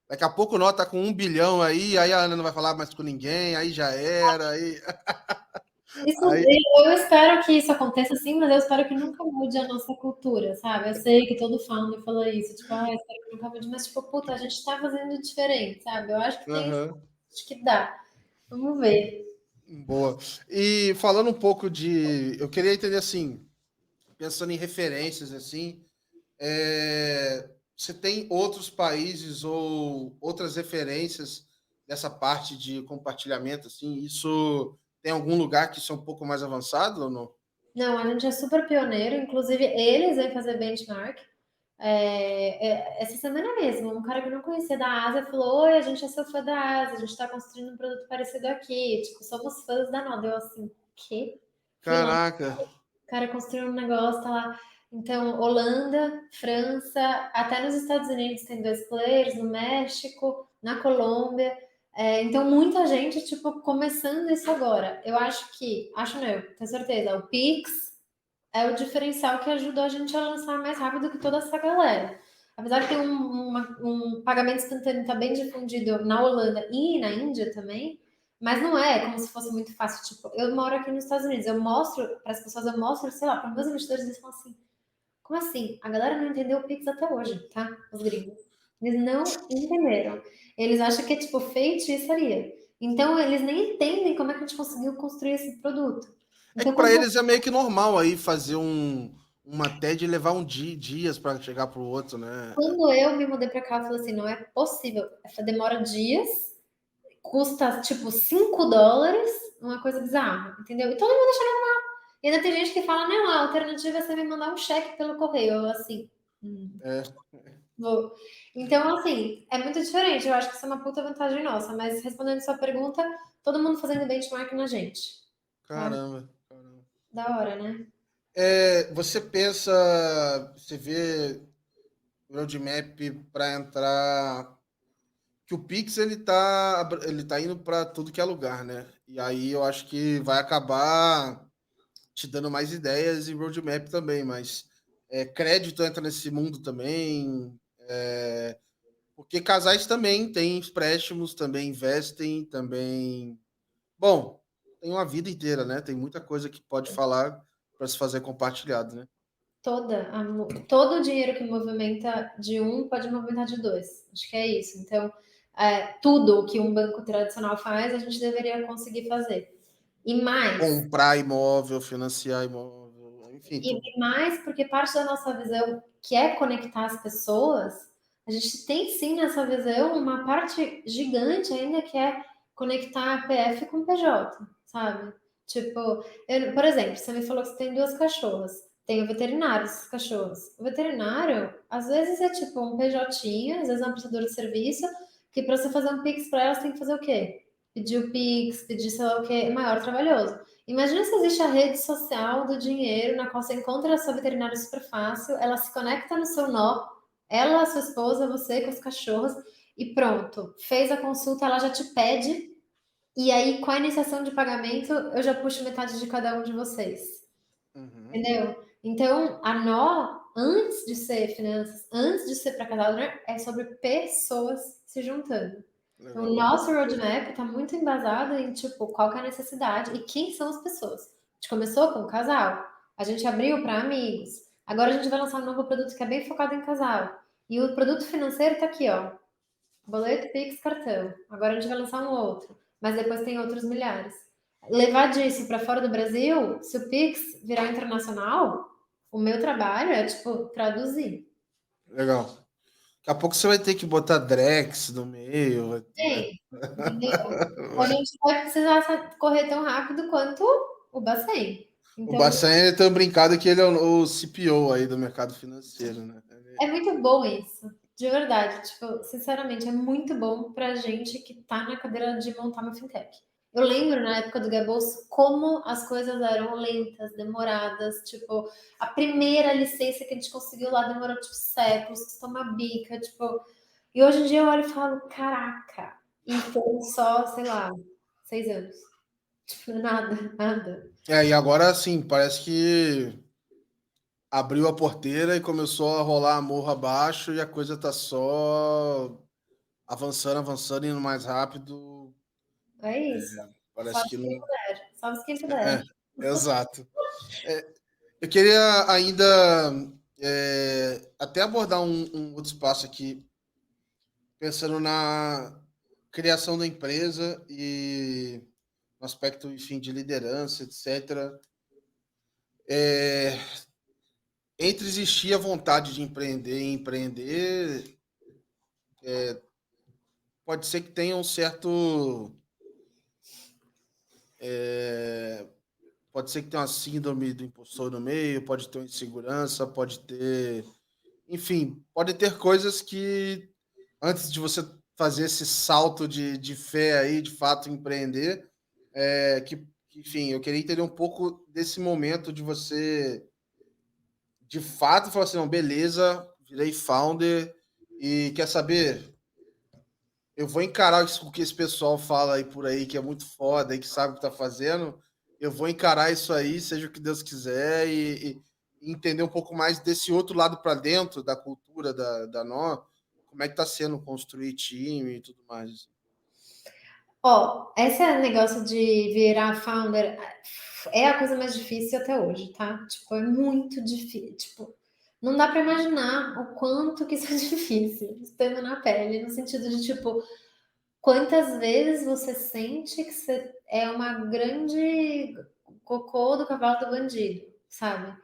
Daqui a pouco nós tá com 1 bilhão aí a Ana não vai falar mais com ninguém, aí já era, aí. Isso, Aí, eu espero que isso aconteça sim, mas eu espero que nunca mude a nossa cultura, sabe? Eu sei que todo founder fala isso, tipo, ah, espero que nunca mude, mas tipo, puta, a gente tá fazendo diferente, sabe? Eu acho que tem, aham, acho que dá. Vamos ver. boa. E falando um pouco de. Eu queria entender assim, pensando em referências, assim, você tem outros países ou outras referências dessa parte de compartilhamento, assim? Isso tem algum lugar que isso é um pouco mais avançado ou não? Não, a gente é super pioneiro, inclusive eles vêm fazer benchmark. Essa semana mesmo, um cara que eu não conhecia da Ásia falou: Oi, a gente é seu fã da Ásia, a gente está construindo um produto parecido aqui. Tipo, somos fãs da Noda. Eu assim, que? Fui lá, Caraca, o cara construiu um negócio, tá lá. Então, Holanda, França, até nos Estados Unidos tem dois players, no México, na Colômbia. Então, muita gente, tipo, começando isso agora. Eu acho não, tenho certeza, o Pix é o diferencial que ajudou a gente a lançar mais rápido que toda essa galera. Apesar de ter um pagamento instantâneo está bem difundido na Holanda e na Índia também, mas não é como se fosse muito fácil. Tipo, eu moro aqui nos Estados Unidos, eu mostro para as pessoas, eu mostro, sei lá, para meus investidores, eles falam assim: como assim? A galera não entendeu o Pix até hoje, tá? Os gringos. Eles não entenderam. Eles acham que é tipo feitiçaria. Então, eles nem entendem como é que a gente conseguiu construir esse produto. é que Então, para quando eles é meio que normal aí fazer uma TED e levar dias para chegar para o outro, né? Quando eu me mudei pra cá, eu falei assim: não é possível. Essa demora dias, custa tipo US$ 5, uma coisa bizarra, entendeu? E todo mundo achando normal. E ainda tem gente que fala: não, a alternativa é você me mandar um cheque pelo correio. Eu assim, É, vou. Então, assim, é muito diferente. Eu acho que isso é uma puta vantagem nossa. Mas respondendo sua pergunta, todo mundo fazendo benchmark na gente, tá? caramba, caramba. Da hora, né? Você pensa, você vê o roadmap para entrar, que o Pix ele tá indo para tudo que é lugar, né? E aí eu acho que vai acabar te dando mais ideias e roadmap também, mas crédito entra nesse mundo também, porque casais também têm empréstimos, também investem, também. Bom, tem uma vida inteira, né? Tem muita coisa que pode falar para se fazer compartilhado, né? Todo o dinheiro que movimenta de um pode movimentar de dois. Acho que é isso. Então, tudo o que um banco tradicional faz, a gente deveria conseguir fazer. E mais, Comprar imóvel, financiar imóvel, enfim, tudo. e mais porque parte da nossa visão, que é conectar as pessoas, a gente tem sim nessa visão uma parte gigante ainda que é conectar a PF com PJ, sabe? Tipo, por exemplo, você me falou que você tem duas cachorras. Tem o veterinário, esses cachorros. O veterinário, às vezes é tipo um PJ, às vezes é um prestador de serviço, que para você fazer um Pix para elas tem que fazer o quê? Pedir o Pix, pedir sei lá o quê, é maior trabalhoso. Imagina se existe a rede social do dinheiro, na qual você encontra a sua veterinária super fácil, ela se conecta no seu nó, ela, a sua esposa, você com os cachorros, e pronto. Fez a consulta, ela já te pede, e aí com a iniciação de pagamento, eu já puxo metade de cada um de vocês. Uhum. Entendeu? Então, a nó, antes de ser finanças, antes de ser para casal, né, é sobre pessoas se juntando. Então, o Legal. nosso roadmap está muito embasado em, tipo, qual que é a necessidade e quem são as pessoas. A gente começou com o casal, a gente abriu para amigos, agora a gente vai lançar um novo produto que é bem focado em casal. E o produto financeiro está aqui, ó, boleto, Pix, cartão. Agora a gente vai lançar um outro, mas depois tem outros milhares. Levar disso para fora do Brasil, se o Pix virar internacional, o meu trabalho é, tipo, traduzir. Legal. Daqui a pouco você vai ter que botar Drex no meio. Tem, entendeu? A gente vai precisar correr tão rápido quanto o Bacen. O Então, Bacen tem brincado que ele é o CPO aí do mercado financeiro, né? é muito bom isso. De verdade, tipo, sinceramente, é muito bom pra gente que tá na cadeira de montar uma fintech. Eu lembro na época do Gabolso como as coisas eram lentas, demoradas, tipo, a primeira licença que a gente conseguiu lá demorou tipo séculos, custou uma bica, tipo, e hoje em dia eu olho e falo, caraca, e foi só, sei lá, 6 anos. Tipo, nada, nada. E agora sim, parece que abriu a porteira e começou a rolar morro abaixo e a coisa tá só avançando, avançando, indo mais rápido. É isso. Só Parece que não. salve quem puder. Exato. Eu queria ainda até abordar um outro espaço aqui, pensando na criação da empresa e no aspecto, enfim, de liderança, etc. Entre existir a vontade de empreender e empreender, pode ser que tenha um certo. Pode ser que tenha uma síndrome do impostor no meio, pode ter uma insegurança, pode ter. Enfim, pode ter coisas que, antes de você fazer esse salto de fé aí, de fato empreender, enfim, eu queria entender um pouco desse momento de você, de fato, falar assim, não, beleza, virei founder e quer saber? Eu vou encarar isso que esse pessoal fala aí por aí, que é muito foda e que sabe o que tá fazendo. Eu vou encarar isso aí, seja o que Deus quiser, e entender um pouco mais desse outro lado para dentro da cultura da Nó, como é que tá sendo construir time e tudo mais. Ó, esse negócio de virar founder é a coisa mais difícil até hoje, tá? Tipo, é muito difícil. Tipo, não dá para imaginar o quanto que isso é difícil, estando na pele, no sentido de, tipo, quantas vezes você sente que você é uma grande cocô do cavalo do bandido, sabe?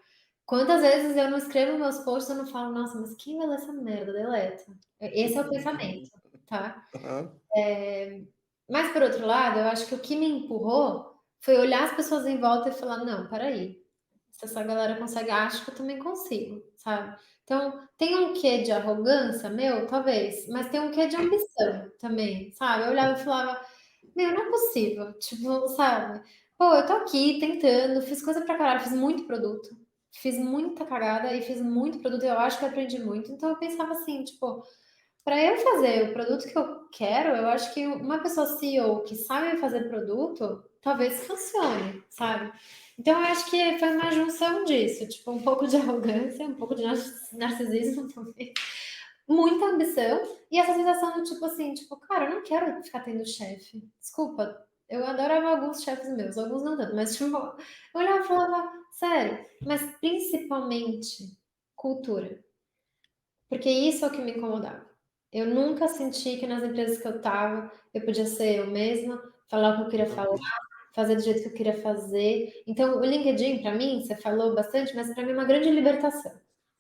Quantas vezes eu não escrevo meus posts e eu não falo, nossa, mas quem vai ler essa merda? Deleta. Esse é o pensamento, tá? Uhum. Mas, por outro lado, eu acho que o que me empurrou foi olhar as pessoas em volta e falar: não, peraí, se essa galera consegue, acho que eu também consigo, sabe? Então, tem um quê de arrogância, meu, talvez, mas tem um quê de ambição também, sabe? Eu olhava e falava: meu, não é possível, tipo, sabe? Pô, eu tô aqui tentando, fiz coisa pra caralho, fiz muito produto, fiz muita cagada e fiz muito produto, e eu acho que eu aprendi muito. Então, eu pensava assim, tipo, para eu fazer o produto que eu quero, eu acho que uma pessoa CEO que sabe fazer produto, talvez funcione, sabe? Então eu acho que foi uma junção disso, tipo, um pouco de arrogância, um pouco de narcisismo também, muita ambição e essa sensação do tipo assim, tipo, cara, eu não quero ficar tendo chefe. Desculpa, eu adorava alguns chefes meus, alguns não tanto, mas tipo, eu olhava e falava, sério, mas principalmente cultura. Porque isso é o que me incomodava. Eu nunca senti que nas empresas que eu estava, eu podia ser eu mesma, falar o que eu queria falar, fazer do jeito que eu queria fazer. Então, o LinkedIn, para mim, você falou bastante, mas para mim é uma grande libertação,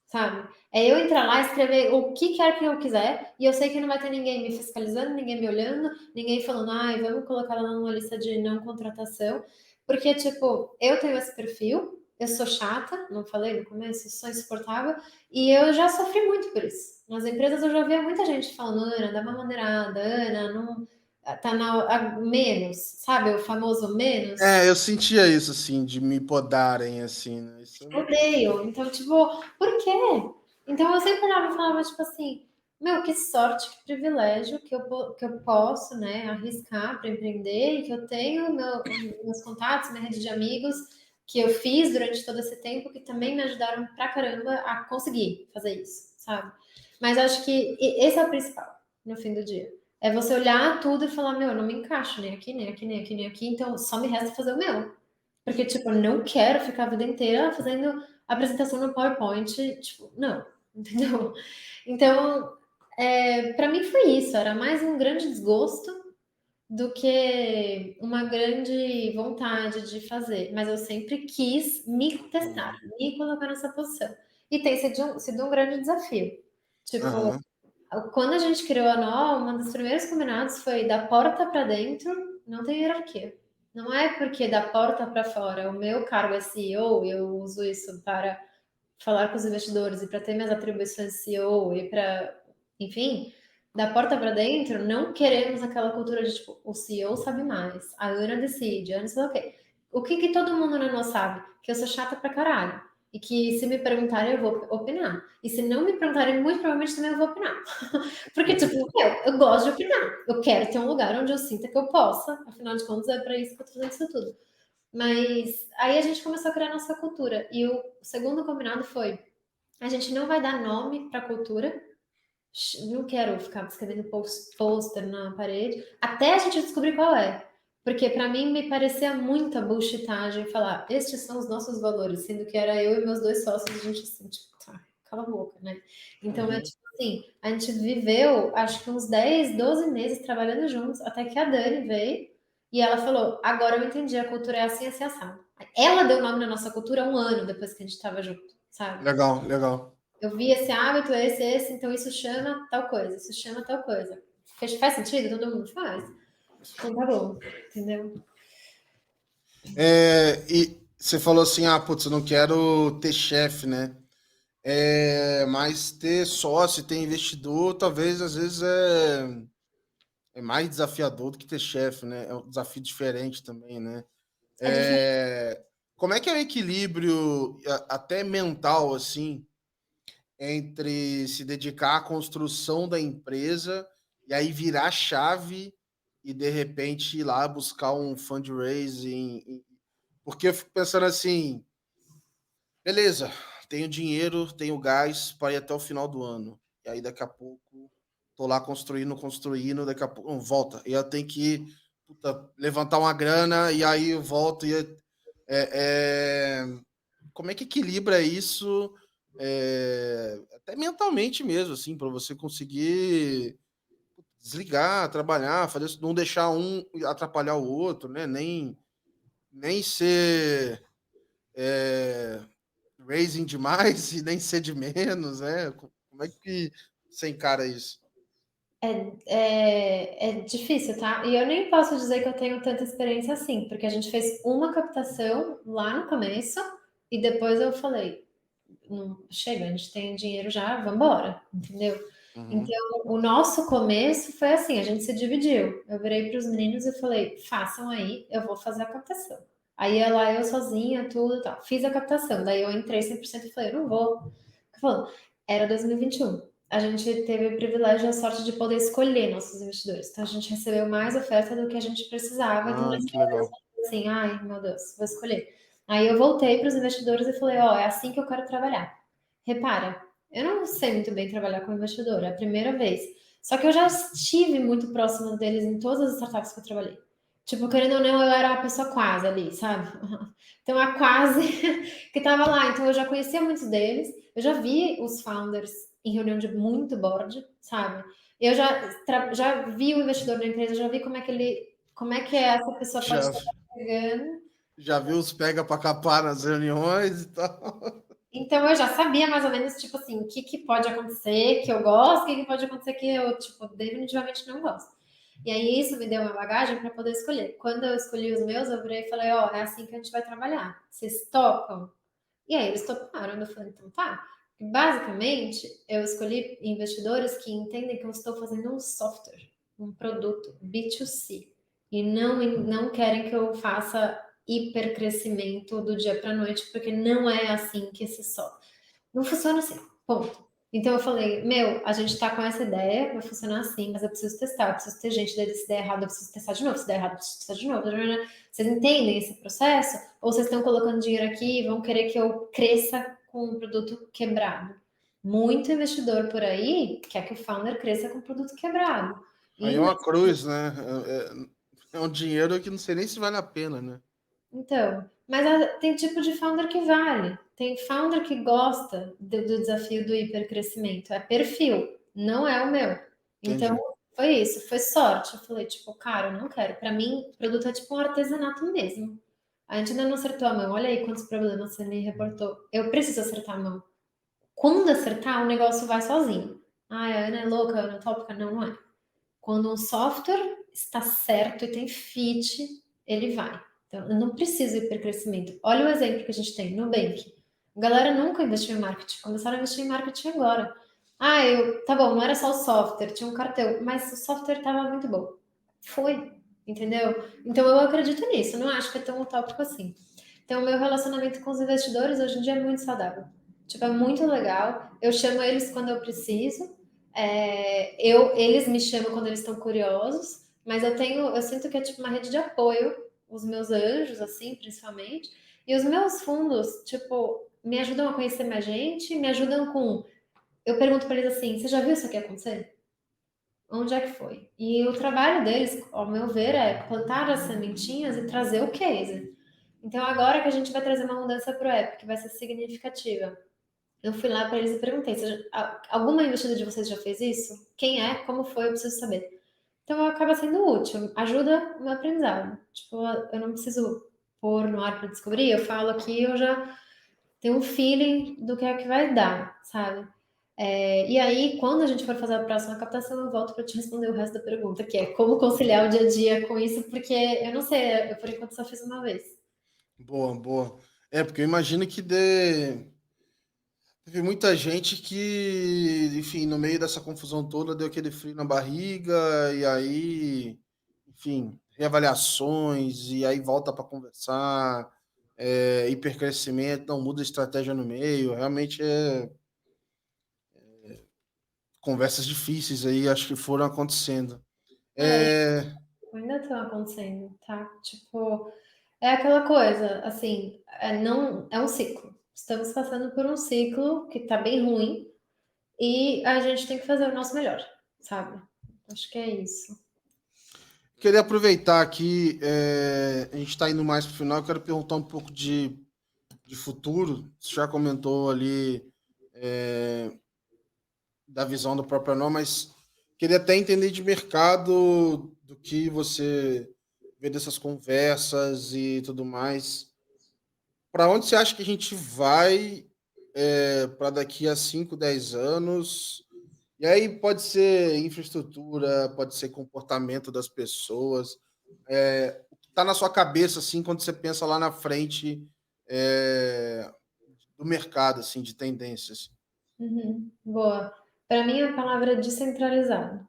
sabe? É eu entrar lá, escrever o que quer que eu quiser, e eu sei que não vai ter ninguém me fiscalizando, ninguém me olhando, ninguém falando, ai, vamos colocar ela numa lista de não contratação. Porque, tipo, eu tenho esse perfil, eu sou chata, não falei no começo, sou insuportável, e eu já sofri muito por isso. Nas empresas eu já via muita gente falando, Ana, dá uma maneirada, Ana, não tá menos, sabe? O famoso menos. Eu sentia isso, assim, de me podarem, assim, né? Isso... Odeio. Então, tipo, por quê? Então eu sempre olhava e falava, tipo assim, meu, que sorte, que privilégio que eu posso, né, arriscar para empreender e que eu tenho meus contatos, minha rede de amigos que eu fiz durante todo esse tempo que também me ajudaram pra caramba a conseguir fazer isso, sabe? Mas acho que esse é o principal no fim do dia. É você olhar tudo e falar, meu, eu não me encaixo nem aqui, nem aqui, nem aqui, nem aqui, então só me resta fazer o meu. Porque, tipo, eu não quero ficar a vida inteira fazendo apresentação no PowerPoint, tipo, não, entendeu? Então, para mim foi isso, era mais um grande desgosto do que uma grande vontade de fazer, mas eu sempre quis me testar, me colocar nessa posição. E tem sido um grande desafio. Tipo, Aham. quando a gente criou a NO, uma dos primeiros combinados foi da porta para dentro, não tem hierarquia. Não é porque da porta para fora o meu cargo é CEO, eu uso isso para falar com os investidores e para ter minhas atribuições de CEO e para, enfim, da porta para dentro, não queremos aquela cultura de tipo, o CEO sabe mais, a Ana decide, a Ana sei lá o quê. O que que todo mundo na nossa sabe? Que eu sou chata pra caralho. E que se me perguntarem, eu vou opinar. E se não me perguntarem, muito provavelmente também eu vou opinar. Porque, tipo, eu gosto de opinar. Eu quero ter um lugar onde eu sinta que eu possa. Afinal de contas, é para isso que eu tô fazendo isso tudo. Mas aí a gente começou a criar a nossa cultura. E o segundo combinado foi: a gente não vai dar nome para a cultura. Não quero ficar escrevendo pôster na parede, até a gente descobrir qual é. Porque para mim me parecia muita bullshitagem falar, estes são os nossos valores, sendo que era eu e meus 2 sócios, a gente assim, tipo, tá, cala a boca, né? Então é Uhum. tipo assim, a gente viveu acho que uns 10, 12 meses trabalhando juntos, até que a Dani veio e ela falou: agora eu entendi, a cultura é assim, assim, assado. Ela deu nome na nossa cultura 1 ano depois que a gente estava junto, sabe? Legal, legal. Eu vi esse hábito, esse, então isso chama tal coisa, isso chama tal coisa. Faz sentido? Todo mundo faz. Então tá bom, entendeu? E você falou assim, ah, putz, eu não quero ter chefe, né? Mas ter sócio, ter investidor, talvez às vezes é mais desafiador do que ter chefe, né? É um desafio diferente também, né? É diferente. Como é que é o equilíbrio até mental, assim, entre se dedicar à construção da empresa e aí virar a chave e de repente ir lá buscar um fundraising? Porque eu fico pensando assim, beleza, tenho dinheiro, tenho gás para ir até o final do ano. E aí daqui a pouco tô lá construindo, daqui a pouco volta. E eu tenho que puta, levantar uma grana e aí eu volto como é que equilibra isso até mentalmente mesmo, assim, para você conseguir desligar, trabalhar, fazer isso, não deixar um atrapalhar o outro, né? Nem ser é, raising demais e nem ser de menos, né? Como é que você encara isso? É difícil, tá? E eu nem posso dizer que eu tenho tanta experiência assim, porque a gente fez uma captação lá no começo e depois eu falei, não, chega, a gente tem dinheiro já, vamos embora, entendeu? Uhum. Então, o nosso começo foi assim, a gente se dividiu. Eu virei para os meninos e falei, façam aí, eu vou fazer a captação. Aí ia lá eu sozinha, tudo e tal. Fiz a captação, daí eu entrei 100% e falei, eu não vou. Falando, era 2021. A gente teve o privilégio e a sorte de poder escolher nossos investidores. Então, a gente recebeu mais oferta do que a gente precisava. Então, Ah, nessa que hora eu legal. falei assim, ai, meu Deus, vou escolher. Aí eu voltei para os investidores e falei, ó, é assim que eu quero trabalhar. Repara, eu não sei muito bem trabalhar com investidor, é a primeira vez. Só que eu já estive muito próximo deles em todas as startups que eu trabalhei. Tipo, querendo ou não, eu era a pessoa quase ali, sabe? Então, a quase que estava lá. Então, eu já conhecia muitos deles, eu já vi os founders em reunião de muito board, sabe? Eu já vi o investidor da empresa, já vi como é que essa pessoa pode Já, estar chegando. já viu os pega para capar nas reuniões e tal. Então eu já sabia mais ou menos, tipo assim, o que, que pode acontecer que eu gosto, o que, que pode acontecer que eu, tipo, definitivamente não gosto. E aí isso me deu uma bagagem para poder escolher. Quando eu escolhi os meus, eu virei e falei, ó, é assim que a gente vai trabalhar. Vocês topam? E aí eles toparam. Eu falei, então tá. Basicamente, eu escolhi investidores que entendem que eu estou fazendo um software, um produto B2C. E não querem que eu faça hipercrescimento do dia para a noite, porque não é assim que esse software. Não funciona assim, ponto. Então eu falei, meu, a gente tá com essa ideia, vai funcionar assim, mas eu preciso testar, eu preciso ter gente, daí se der errado, eu preciso testar de novo, se der errado, eu preciso testar de novo. Vocês entendem esse processo? Ou vocês estão colocando dinheiro aqui e vão querer que eu cresça com um produto quebrado? Muito investidor por aí quer que o founder cresça com um produto quebrado. Aí é E uma cruz, né? É um dinheiro que não sei nem se vale a pena, né? então, mas tem tipo de founder que vale. Tem founder que gosta do desafio do hipercrescimento. É perfil, não é o meu. Então, Entendi. foi isso, foi sorte. Eu falei, tipo, cara, eu não quero. Para mim, produto é tipo um artesanato mesmo. A gente ainda não acertou a mão. Olha aí quantos problemas você me reportou. Eu preciso acertar a mão. Quando acertar, o negócio vai sozinho. Ai, a Ana é louca, a Ana é tópica. Não, não é. Quando um software está certo e tem fit, ele vai. Então, eu não preciso ir para crescimento. Olha o exemplo que a gente tem, Nubank. A galera nunca investiu em marketing, começaram a investir em marketing agora. Ah, tá bom, não era só o software, tinha um cartão, mas o software estava muito bom. Foi, entendeu? Então eu acredito nisso, eu não acho que é tão utópico assim. Então, o meu relacionamento com os investidores hoje em dia é muito saudável. Tipo, é muito legal. Eu chamo eles quando eu preciso. Eles me chamam quando eles estão curiosos, mas eu sinto que é tipo uma rede de apoio, os meus anjos, assim, principalmente, e os meus fundos, tipo, me ajudam a conhecer mais gente, me ajudam com. Eu pergunto para eles assim: você já viu isso aqui acontecer? Onde é que foi? E o trabalho deles, ao meu ver, é plantar as sementinhas e trazer o case. Então, agora que a gente vai trazer uma mudança para o app, que vai ser significativa, eu fui lá para eles e perguntei: alguma investida de vocês já fez isso? Quem é? Como foi? Eu preciso saber. Então, acaba sendo útil, ajuda o meu aprendizado. Tipo, eu não preciso pôr no ar para descobrir, eu falo aqui, eu já tenho um feeling do que é que vai dar, sabe? E aí, quando a gente for fazer a próxima captação, eu volto para te responder o resto da pergunta, que é como conciliar o dia a dia com isso, porque eu não sei, eu por enquanto só fiz uma vez. Boa, boa. É, porque eu imagino que teve muita gente que, enfim, no meio dessa confusão toda, deu aquele frio na barriga, e aí, enfim, reavaliações, e aí volta para conversar, hipercrescimento, não muda a estratégia no meio, realmente conversas difíceis aí, acho que foram acontecendo. É, É, ainda estão acontecendo, tá? Tipo, é aquela coisa, assim, não, é um ciclo. Estamos passando por um ciclo que tá bem ruim e a gente tem que fazer o nosso melhor, sabe? Acho que é isso. queria aproveitar aqui, a gente está indo mais para o final, eu quero perguntar um pouco de futuro. Você já comentou ali é, da visão do próprio nome, mas queria até entender de mercado do que você vê dessas conversas e tudo mais. Para onde você acha que a gente vai para daqui a 5, 10 anos? E aí pode ser infraestrutura, pode ser comportamento das pessoas. O que está na sua cabeça assim quando você pensa lá na frente é, do mercado, assim, de tendências? Uhum, boa. Para mim, a palavra é descentralizado.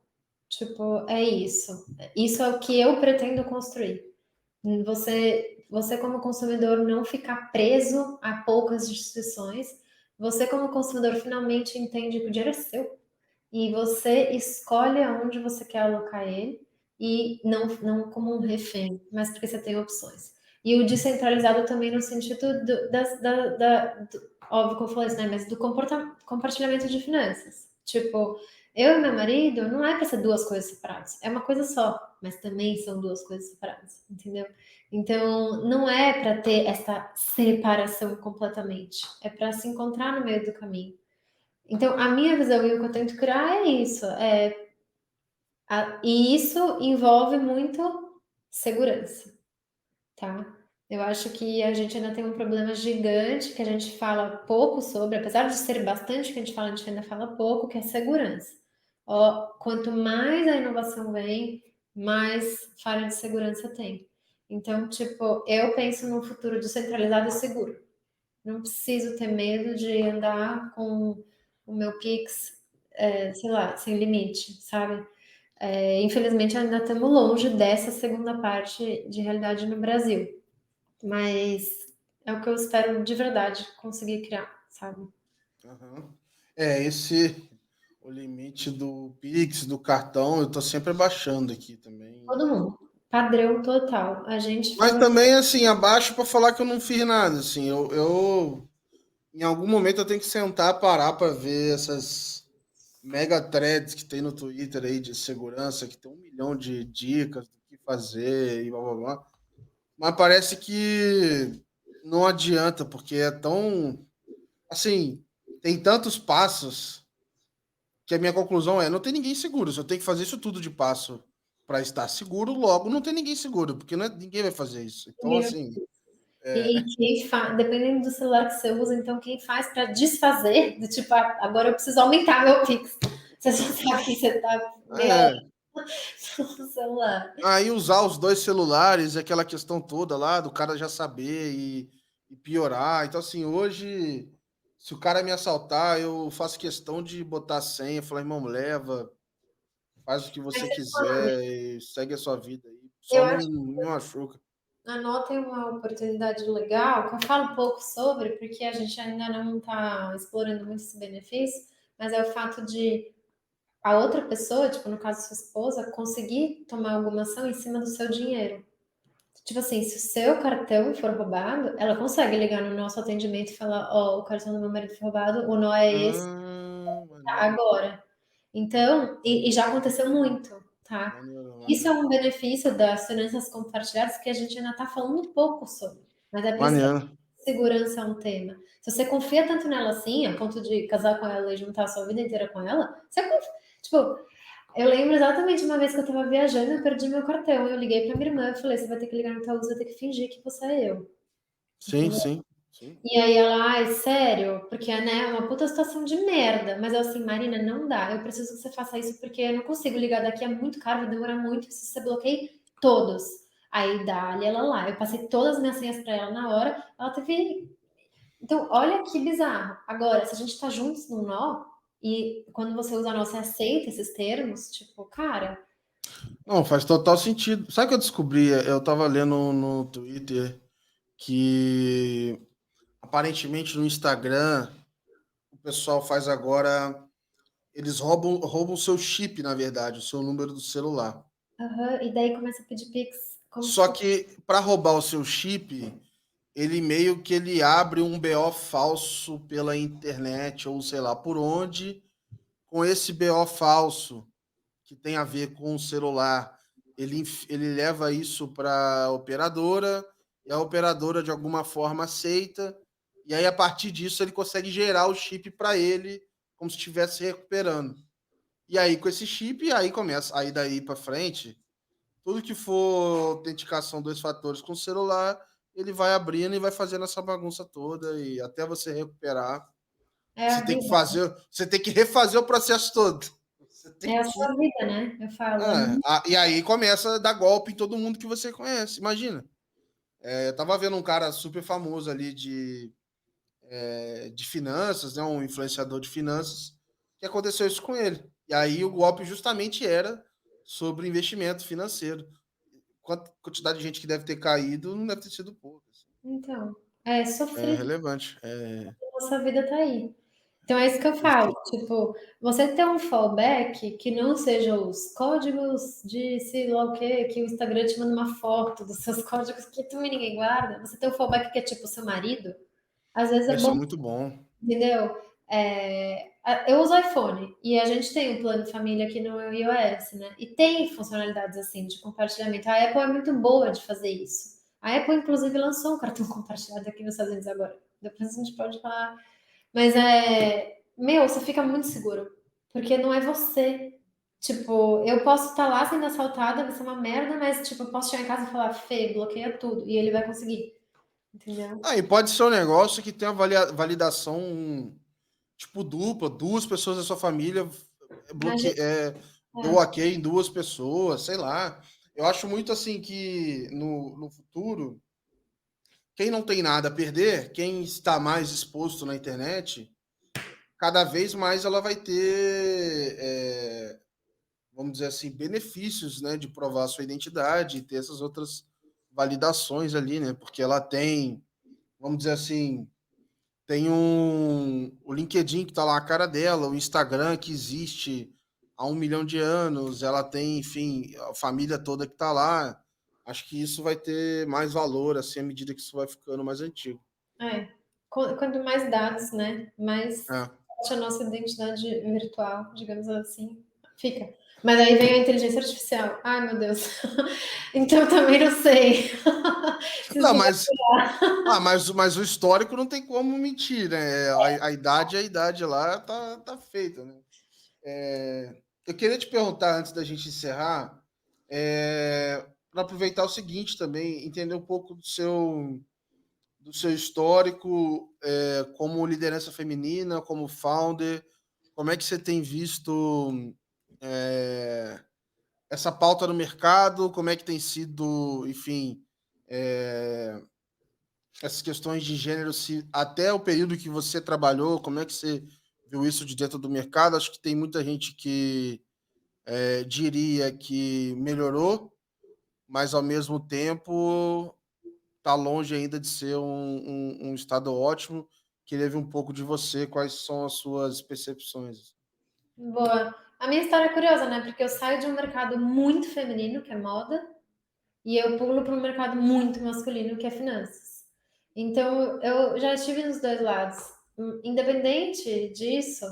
Tipo, é isso. Isso é o que eu pretendo construir. Você como consumidor não ficar preso a poucas instituições. Você como consumidor finalmente entende que o dinheiro é seu e você escolhe aonde você quer alocar ele e não como um refém, mas porque você tem opções. E o descentralizado também no sentido óbvio que eu falei isso, né? Mas do compartilhamento de finanças. Tipo, eu e meu marido não é para ser duas coisas separadas, é uma coisa só, mas também são duas coisas separadas, entendeu? Então, não é para ter essa separação completamente, é para se encontrar no meio do caminho. Então, a minha visão e o que eu tento criar é isso. E isso envolve muito segurança, tá? Eu acho que a gente ainda tem um problema gigante que a gente fala pouco sobre, apesar de ser bastante que a gente ainda fala pouco, que é segurança. Ó, quanto mais a inovação vem, mais falha de segurança tem. Então, tipo, eu penso num futuro descentralizado e seguro. Não preciso ter medo de andar com o meu Pix, sei lá, sem limite, sabe? Infelizmente, ainda estamos longe dessa segunda parte de realidade no Brasil, mas é o que eu espero de verdade conseguir criar, sabe? Aham. Esse o limite do Pix, do cartão, eu tô sempre abaixando aqui também. Todo mundo. Padrão total. A gente Mas fala assim, também, assim, abaixo para falar que eu não fiz nada, assim, em algum momento eu tenho que sentar, parar para ver essas mega threads que tem no Twitter aí de segurança, que tem 1 milhão de dicas do que fazer e blá blá blá. Mas parece que não adianta, porque é tão, assim, tem tantos passos que a minha conclusão não tem ninguém seguro. Se eu tenho que fazer isso tudo de passo para estar seguro, logo não tem ninguém seguro, porque ninguém vai fazer isso. Então, ninguém vai- assim, e quem faz, dependendo do celular que você usa, então quem faz para desfazer, do tipo, agora eu preciso aumentar meu Pix. Você só sabe que você tá meia hora é, no celular. aí usar os dois celulares, aquela questão toda lá do cara já saber e piorar. Então, assim, hoje, se o cara me assaltar, eu faço questão de botar a senha, falar, irmão, leva, faz o que Mas você você falando, quiser e segue a sua vida aí. Só eu não acho me machuca. anotem uma oportunidade legal, que eu falo um pouco sobre, porque a gente ainda não está explorando muito esse benefício, mas é o fato de a outra pessoa, tipo, no caso sua esposa, conseguir tomar alguma ação em cima do seu dinheiro. Tipo assim, se o seu cartão for roubado, ela consegue ligar no nosso atendimento e falar, ó, o cartão do meu marido foi roubado, o nó é esse, tá Maneiro. agora. Então, e já aconteceu muito, tá? Maneiro, Isso é maneiro. um benefício das finanças compartilhadas que a gente ainda está falando um pouco sobre, mas é por isso Maneiro. que segurança é um tema. Se você confia tanto nela assim, a ponto de casar com ela e juntar a sua vida inteira com ela, você confia. Tipo, eu lembro exatamente uma vez que eu tava viajando, eu perdi meu cartão. Eu liguei pra minha irmã, eu falei, você vai ter que ligar no Itaú, você vai ter que fingir que você é eu. Sim, sim, sim. E aí ela, ai, sério? Porque, né, é uma puta situação de merda. Mas eu assim, Marina, não dá. Eu preciso que você faça isso porque eu não consigo ligar daqui, é muito caro, vai demorar muito. Preciso que você bloqueie todos. Aí dá-lhe ela lá. Eu passei todas as minhas senhas pra ela na hora. Ela teve. Então, olha que bizarro. Agora, se a gente tá juntos no nó, e quando você usa nó, você aceita esses termos, tipo, cara, Não, faz total sentido. Sabe o que eu descobri? Eu tava lendo no Twitter que aparentemente no Instagram o pessoal faz agora. Eles roubam o seu chip, na verdade, o seu número do celular. aham, e daí começa a pedir Pix como se Só fosse. que para roubar o seu chip, ele meio que ele abre um BO falso pela internet ou sei lá por onde, com esse BO falso que tem a ver com o celular, ele leva isso para a operadora e a operadora de alguma forma aceita e aí a partir disso ele consegue gerar o chip para ele como se estivesse recuperando. E aí com esse chip, aí começa, aí daí para frente, tudo que for autenticação dois fatores com o celular, ele vai abrindo e vai fazendo essa bagunça toda e até você recuperar, É a vida, você tem que refazer o processo todo. Você tem é a que sua vida, né? Eu falo, é muito. e aí começa a dar golpe em todo mundo que você conhece. Imagina. Eu tava vendo um cara super famoso ali de finanças, né, um influenciador de finanças, que aconteceu isso com ele. E aí o golpe justamente era sobre investimento financeiro. Quantidade de gente que deve ter caído não deve ter sido pouca. Assim. Então, é É sofrer, relevante. nossa vida tá aí. Então é isso que eu falo, tipo, você ter um fallback que não seja os códigos de sei lá o quê, que o Instagram te manda uma foto dos seus códigos que também ninguém guarda. Você ter um fallback que é tipo seu marido, às vezes é Isso é bom, muito bom. entendeu? Eu uso iPhone e a gente tem um plano de família aqui no iOS, né? E tem funcionalidades assim de compartilhamento. A Apple é muito boa de fazer isso. A Apple, inclusive, lançou um cartão compartilhado aqui nos Estados Unidos agora. Depois a gente pode falar. Mas meu, você fica muito seguro. Porque não é você. Tipo, eu posso estar lá sendo assaltada, vai ser uma merda, mas, tipo, eu posso chegar em casa e falar, Fê, bloqueia tudo. E ele vai conseguir. Entendeu? E pode ser um negócio que tem uma validação tipo dupla, duas pessoas da sua família Mas, deu ok em duas pessoas, sei lá. Eu acho muito assim que no futuro, quem não tem nada a perder, quem está mais exposto na internet, cada vez mais ela vai ter, vamos dizer assim, benefícios, né, de provar a sua identidade e ter essas outras validações ali, né? Porque ela tem, vamos dizer assim, tem o LinkedIn que está lá a cara dela, o Instagram que existe há 1 milhão de anos, ela tem, enfim, a família toda que está lá. Acho que isso vai ter mais valor assim à medida que isso vai ficando mais antigo. é. Quanto mais dados, né? Mais É. forte a nossa identidade virtual, digamos assim, fica. Mas aí vem a inteligência artificial. Ai, meu Deus. Então também não sei. Se Não, isso vai mas mas o histórico não tem como mentir, né? A idade lá tá feita, né? Eu queria te perguntar antes da gente encerrar, para aproveitar o seguinte também, entender um pouco do seu histórico como liderança feminina, como founder, como é que você tem visto é, essa pauta no mercado, como é que tem sido, enfim, é, essas questões de gênero, se até o período que você trabalhou, como é que você viu isso de dentro do mercado? Acho que tem muita gente que diria que melhorou, mas ao mesmo tempo está longe ainda de ser um estado ótimo. Queria ver um pouco de você, quais são as suas percepções. boa. A minha história é curiosa, né? Porque eu saio de um mercado muito feminino, que é moda, e eu pulo para um mercado muito masculino, que é finanças. Então, eu já estive nos dois lados. Independente disso,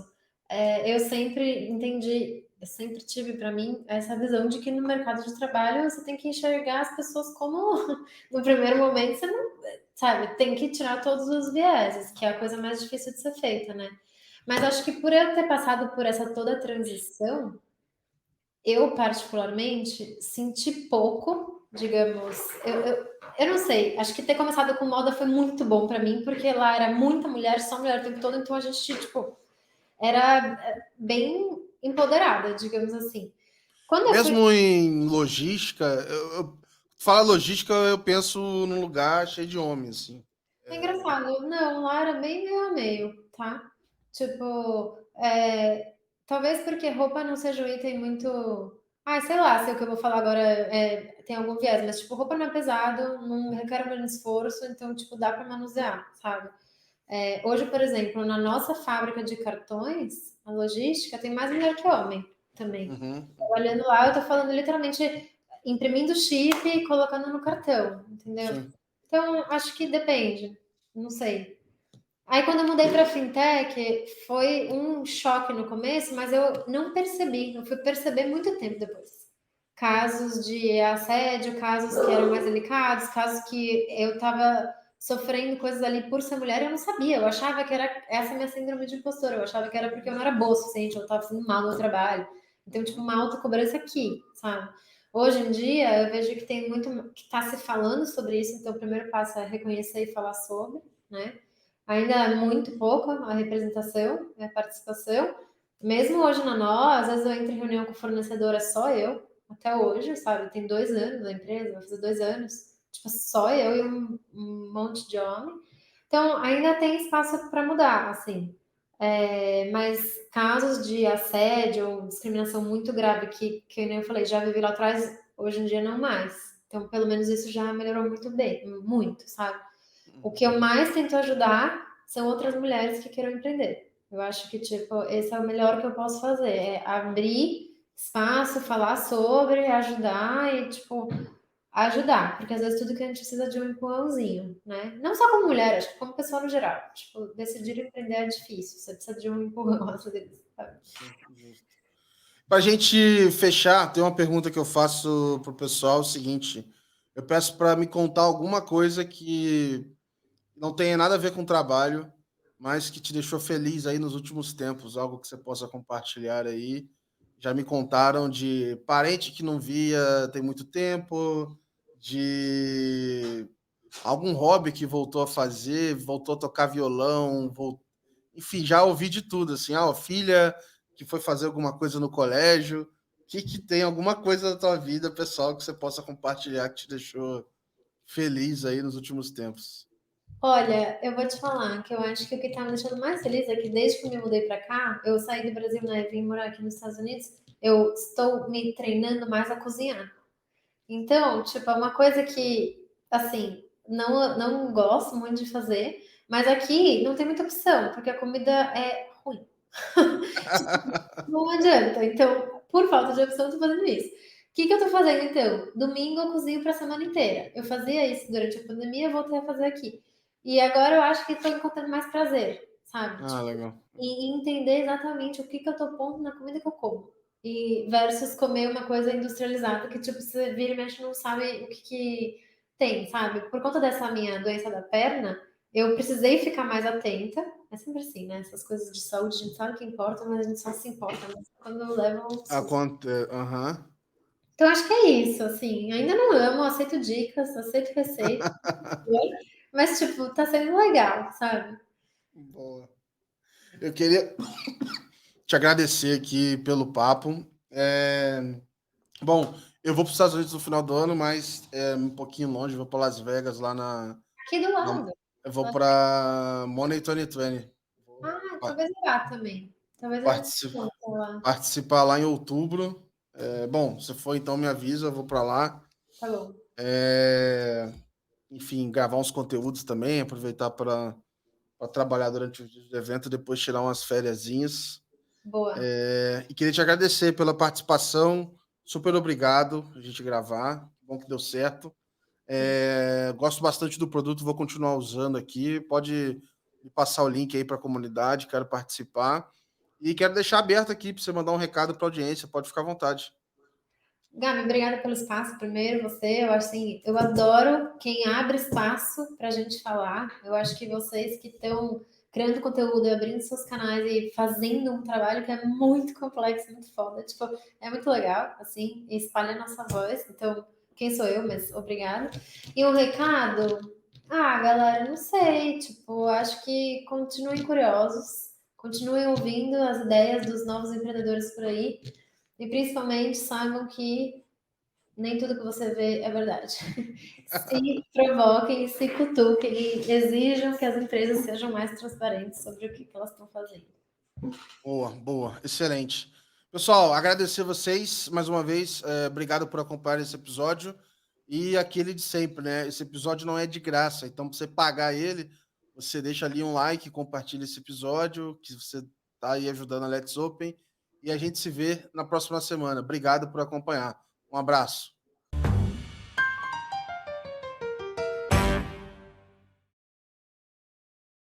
eu sempre entendi, eu sempre tive para mim essa visão de que no mercado de trabalho você tem que enxergar as pessoas como no primeiro momento você não, sabe, tem que tirar todos os vieses, que é a coisa mais difícil de ser feita, né? Mas acho que por eu ter passado por essa toda transição, eu particularmente senti pouco, digamos, eu não sei, acho que ter começado com moda foi muito bom para mim, porque lá era muita mulher, só mulher o tempo todo, então a gente, tipo, era bem empoderada, digamos assim. Quando eu fui. Mesmo em logística, fala logística, eu penso num lugar cheio de homens, assim. É engraçado, não, lá era bem meio a meio, tá? Tipo, talvez porque roupa não seja um item muito. Ah, sei lá, se o que eu vou falar agora tem algum viés, mas tipo, roupa não é pesado, não requer um grande esforço, então, tipo, dá para manusear, sabe? Hoje, por exemplo, na nossa fábrica de cartões, a logística tem mais mulher que homem também. Uhum, Olhando lá, eu tô falando literalmente imprimindo chip e colocando no cartão, entendeu? sim. Então, acho que depende, não sei. Aí, quando eu mudei para fintech, foi um choque no começo, mas eu não percebi, eu fui perceber muito tempo depois. Casos de assédio, casos que eram mais delicados, casos que eu estava sofrendo coisas ali por ser mulher, eu não sabia. Eu achava que era essa minha síndrome de impostora, eu achava que era porque eu não era boa o suficiente, eu estava fazendo mal no meu trabalho. Então, tipo, uma autocobrança aqui, sabe? Hoje em dia, eu vejo que tem muito que está se falando sobre isso, então o primeiro passo é reconhecer e falar sobre, né? Ainda é muito pouco a representação, a participação. Mesmo hoje na nós, às vezes eu entro em reunião com o fornecedor, é só eu, até hoje, sabe? Tem 2 anos da empresa, vai fazer 2 anos. Tipo, só eu e um monte de homem. Então, ainda tem espaço para mudar, assim. Mas casos de assédio ou discriminação muito grave, que nem eu falei, já vivi lá atrás, hoje em dia não mais. Então, pelo menos isso já melhorou muito bem, muito, sabe? O que eu mais tento ajudar são outras mulheres que queiram empreender. Eu acho que, tipo, esse é o melhor que eu posso fazer, é abrir espaço, falar sobre, ajudar e, tipo, ajudar. Porque às vezes tudo que a gente precisa é de um empurrãozinho, né? Não só como mulher, acho que como pessoa no geral. Tipo, decidir empreender é difícil, você precisa de um empurrão, às vezes, sabe? Sim, justo. Para a gente fechar, tem uma pergunta que eu faço pro pessoal, é o seguinte: eu peço para me contar alguma coisa que não tenha nada a ver com trabalho, mas que te deixou feliz aí nos últimos tempos, algo que você possa compartilhar aí. Já me contaram de parente que não via tem muito tempo, de algum hobby que voltou a fazer, voltou a tocar violão, enfim, já ouvi de tudo, assim, filha que foi fazer alguma coisa no colégio, que tem alguma coisa da tua vida, pessoal, que você possa compartilhar que te deixou feliz aí nos últimos tempos. Olha, eu vou te falar que eu acho que o que tá me deixando mais feliz é que desde que eu me mudei para cá, eu saí do Brasil, né, vim morar aqui nos Estados Unidos, eu estou me treinando mais a cozinhar. Então, tipo, é uma coisa que, assim, não gosto muito de fazer, mas aqui não tem muita opção, porque a comida é ruim. Não adianta. Então, por falta de opção, eu tô fazendo isso. O que que eu tô fazendo então? Domingo eu cozinho para a semana inteira. Eu fazia isso durante a pandemia, voltei a fazer aqui. E agora eu acho que estou encontrando mais prazer, sabe? Ah, Tipo, legal. em entender exatamente o que que eu tô pondo na comida que eu como. E versus comer uma coisa industrializada que, tipo, você vira e mexe não sabe o que que tem, sabe? Por conta dessa minha doença da perna, eu precisei ficar mais atenta. É sempre assim, né? Essas coisas de saúde, a gente sabe que importa, mas a gente só se importa mesmo quando leva um susto. Aham. Então, acho que é isso, assim. Ainda não amo, aceito dicas, aceito receitas, mas, tipo, tá sendo legal, sabe? Boa. Eu queria te agradecer aqui pelo papo. Bom, eu vou para os Estados Unidos no final do ano, mas é um pouquinho longe, vou para Las Vegas, Aqui do na- lado. eu vou para Money 2020. Vou Ah, pa- talvez eu vá também. Talvez a gente se partici- encontre lá. participar lá em outubro. Bom, se for, então me avisa, eu vou para lá. Tá bom. É, enfim, gravar uns conteúdos também, aproveitar para trabalhar durante os dias do evento, depois tirar umas fériasinhas. Boa. E queria te agradecer pela participação. Super obrigado a gente gravar. Bom que deu certo. Sim. Gosto bastante do produto, vou continuar usando aqui. Pode me passar o link aí para a comunidade, quero participar. E quero deixar aberto aqui para você mandar um recado para a audiência, pode ficar à vontade. Gabi, obrigada pelo espaço. Primeiro, você, eu acho assim, eu adoro quem abre espaço para a gente falar. Eu acho que vocês que estão criando conteúdo, abrindo seus canais e fazendo um trabalho que é muito complexo, muito foda. Tipo, é muito legal, assim, e espalha a nossa voz. Então, quem sou eu, mas obrigada. E um recado, galera, não sei, tipo, acho que continuem curiosos, continuem ouvindo as ideias dos novos empreendedores por aí. E principalmente saibam que nem tudo que você vê é verdade. Se provoquem, se cutuquem e exijam que as empresas sejam mais transparentes sobre o que elas estão fazendo. Boa, boa, excelente. Pessoal, agradecer vocês mais uma vez. Obrigado por acompanhar esse episódio. E aquele de sempre, né? Esse episódio não é de graça, então, para você pagar ele, você deixa ali um like, compartilha esse episódio, que você está aí ajudando a Let's Open. E a gente se vê na próxima semana. Obrigado por acompanhar. Um abraço.